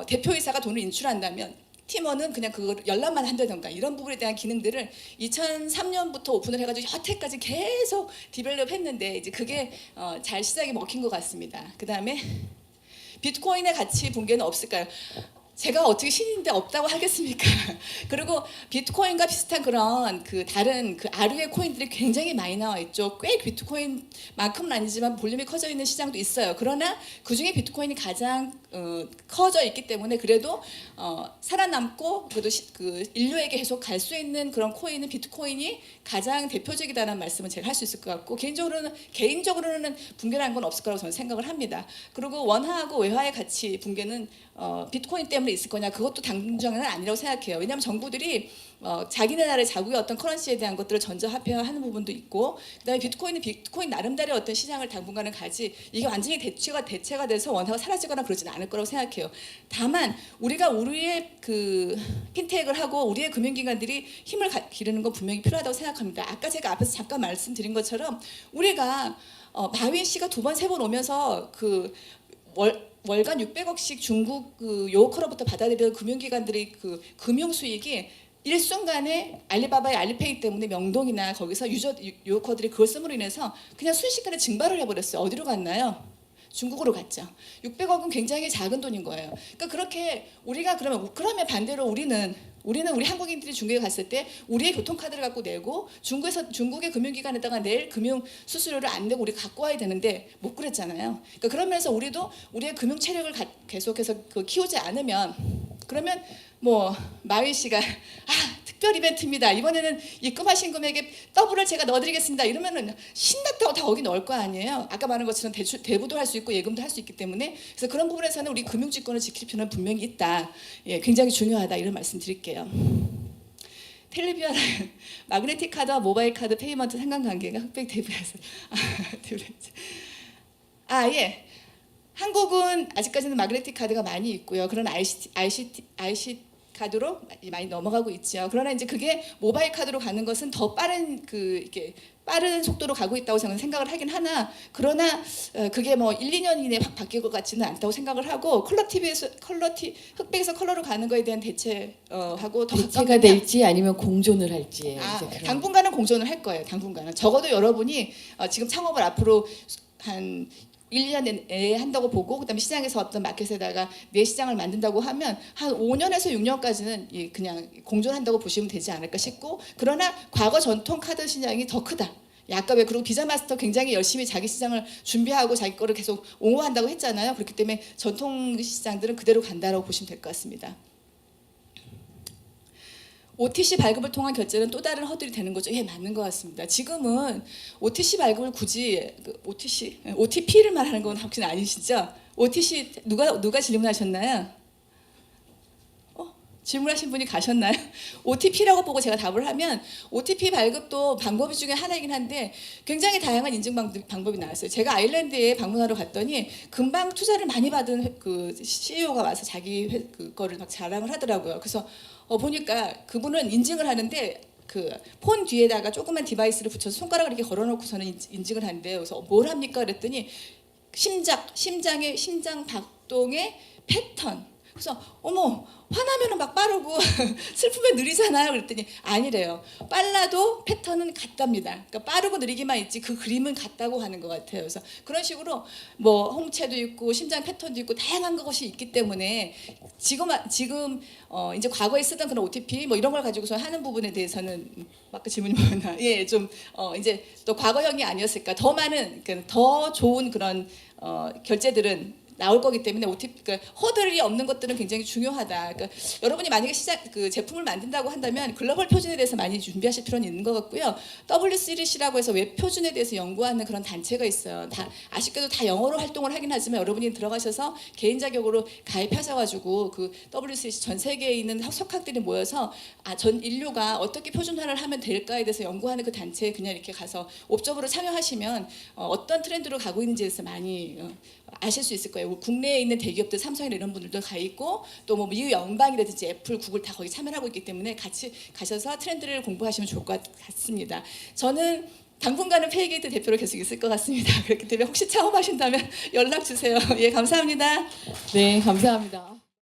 대표이사가 돈을 인출한다면 팀원은 그냥 그걸 연락만 한다던가, 이런 부분에 대한 기능들을 2003년부터 오픈을 해가지고 여태까지 계속 디벨롭했는데 이제 그게 잘 시작이 먹힌 것 같습니다. 그 다음에 비트코인의 가치 붕괴는 없을까요? 제가 어떻게 신인데 없다고 하겠습니까? 그리고 비트코인과 비슷한 그런 그 다른 그 아류의 코인들이 굉장히 많이 나와 있죠. 꽤 비트코인만큼은 아니지만 볼륨이 커져 있는 시장도 있어요. 그러나 그 중에 비트코인이 가장 커져 있기 때문에 그래도 살아남고 그래도 그 인류에게 계속 갈 수 있는 그런 코인은 비트코인이 가장 대표적이다는 말씀을 제가 할 수 있을 것 같고 개인적으로는 붕괴라는 건 없을 거라고 저는 생각을 합니다. 그리고 원화하고 외화의 가치 붕괴는 비트코인 때문에 있을 거냐 그것도 당장은 아니라고 생각해요. 왜냐하면 정부들이 자기네 나라의 자국의 어떤 커런시에 대한 것들을 전자화폐화하는 부분도 있고 그다음에 비트코인은 비트코인 나름대로의 어떤 시장을 당분간은 가지 이게 완전히 대체가 돼서 원화가 사라지거나 그러지는 않을 거라고 생각해요. 다만 우리가 우리의 그 핀텍을 하고 우리의 금융기관들이 힘을 기르는 건 분명히 필요하다고 생각합니다. 아까 제가 앞에서 잠깐 말씀드린 것처럼 우리가 마윈 씨가 2번, 3번 오면서 그 월간 600억씩 중국 그 요커로부터 받아들이는 금융기관들의 그 금융 수익이 일순간에 알리바바의 알리페이 때문에 명동이나 거기서 요커들이 그걸 씀으로 인해서 그냥 순식간에 증발을 해버렸어요. 어디로 갔나요? 중국으로 갔죠. 600억은 굉장히 작은 돈인 거예요. 그러니까 그렇게 우리가 그러면 반대로 우리는 우리 한국인들이 중국에 갔을 때 우리의 교통카드를 갖고 내고 중국의 금융기관에다가 낼 금융 수수료를 안 내고 우리 갖고 와야 되는데 못 그랬잖아요. 그러니까 그러면서 우리도 우리의 금융 체력을 계속해서 키우지 않으면 그러면 뭐 마윈 씨가 특별 이벤트입니다. 이번에는 입금하신 금액에 더블을 제가 넣어드리겠습니다. 이러면은 신났다고 다 거기 넣을 거 아니에요. 아까 말한 것처럼 대부도 할 수 있고 예금도 할 수 있기 때문에 그래서 그런 부분에서는 우리 금융지권을 지킬 필요는 분명히 있다. 예, 굉장히 중요하다 이런 말씀드릴게요. 텔레비전 마그네틱 카드와 모바일 카드 페이먼트 상관관계가 흑백 대비해서 예. 한국은 아직까지는 마그네틱 카드가 많이 있고요. 그런 IC 카드로 많이 넘어가고 있죠. 그러나 이제 그게 모바일 카드로 가는 것은 더 빠른 이렇게 빠른 속도로 가고 있다고 저는 생각을 하긴 하나 그러나 그게 뭐 1, 2년 이내에 확 바뀔 것 같지는 않다고 생각을 하고 흑백에서 컬러로 가는 거에 대한 대체하고 더 대체가 될지 아니면 공존을 할지 당분간은 공존을 할 거예요. 당분간은 적어도 여러분이 지금 창업을 앞으로 한 1, 2년 내에 한다고 보고 그다음에 시장에서 어떤 마켓에다가 내 시장을 만든다고 하면 한 5년에서 6년까지는 그냥 공존한다고 보시면 되지 않을까 싶고 그러나 과거 전통 카드 시장이 더 크다. 아까 왜 그리고 비자마스터 굉장히 열심히 자기 시장을 준비하고 자기 거를 계속 옹호한다고 했잖아요. 그렇기 때문에 전통 시장들은 그대로 간다라고 보시면 될 것 같습니다. OTC 발급을 통한 결제는 또 다른 허들이 되는 거죠. 예, 맞는 것 같습니다. 지금은 OTC 발급을 굳이 OTP를 말하는 건 혹시 아니시죠? OTC 누가 질문하셨나요? 질문하신 분이 가셨나요? OTP라고 보고 제가 답을 하면 OTP 발급도 방법 중에 하나이긴 한데 굉장히 다양한 인증 방법이 나왔어요. 제가 아일랜드에 방문하러 갔더니 금방 투자를 많이 받은 그 CEO가 와서 자기 그거를 막 자랑을 하더라고요. 그래서 보니까 그분은 인증을 하는데 그 폰 뒤에다가 조그만 디바이스를 붙여서 손가락을 이렇게 걸어놓고서는 인증을 한대요. 그래서 뭘 합니까? 그랬더니 심장의 심장 박동의 패턴. 그래서 화나면은 막 빠르고 슬프면 느리잖아요. 그랬더니 아니래요. 빨라도 패턴은 같답니다. 그러니까 빠르고 느리기만 있지 그 그림은 같다고 하는 것 같아요. 그래서 그런 식으로 뭐 홍채도 있고 심장 패턴도 있고 다양한 것이 있기 때문에 지금 이제 과거에 쓰던 그런 OTP 뭐 이런 걸 가지고서 하는 부분에 대해서는 아까 질문이 뭐였나? 예, 좀 이제 또 과거형이 아니었을까? 더 많은 더 좋은 그런 결제들은 나올 거기 때문에 그러니까 허들이 없는 것들은 굉장히 중요하다. 그러니까 여러분이 만약에 제품을 만든다고 한다면 글로벌 표준에 대해서 많이 준비하실 필요는 있는 것 같고요. W3C라고 해서 웹 표준에 대해서 연구하는 그런 단체가 있어요. 아쉽게도 다 영어로 활동을 하긴 하지만 여러분이 들어가셔서 개인 자격으로 가입하셔가지고 그 W3C 전 세계에 있는 석학들이 모여서 전 인류가 어떻게 표준화를 하면 될까에 대해서 연구하는 그 단체에 그냥 이렇게 가서 옵적으로 참여하시면 어떤 트렌드로 가고 있는지에 대해서 많이 아실 수 있을 거예요. 국내에 있는 대기업들 삼성이나 이런 분들도 가 있고 또 뭐 미국 연방이라든지 애플, 구글 다 거기 참여하고 있기 때문에 같이 가셔서 트렌드를 공부하시면 좋을 것 같습니다. 저는 당분간은 페이게이트 대표로 계속 있을 것 같습니다. 그렇기 때문에 혹시 창업하신다면 연락 주세요. 예, 감사합니다. 네, 감사합니다.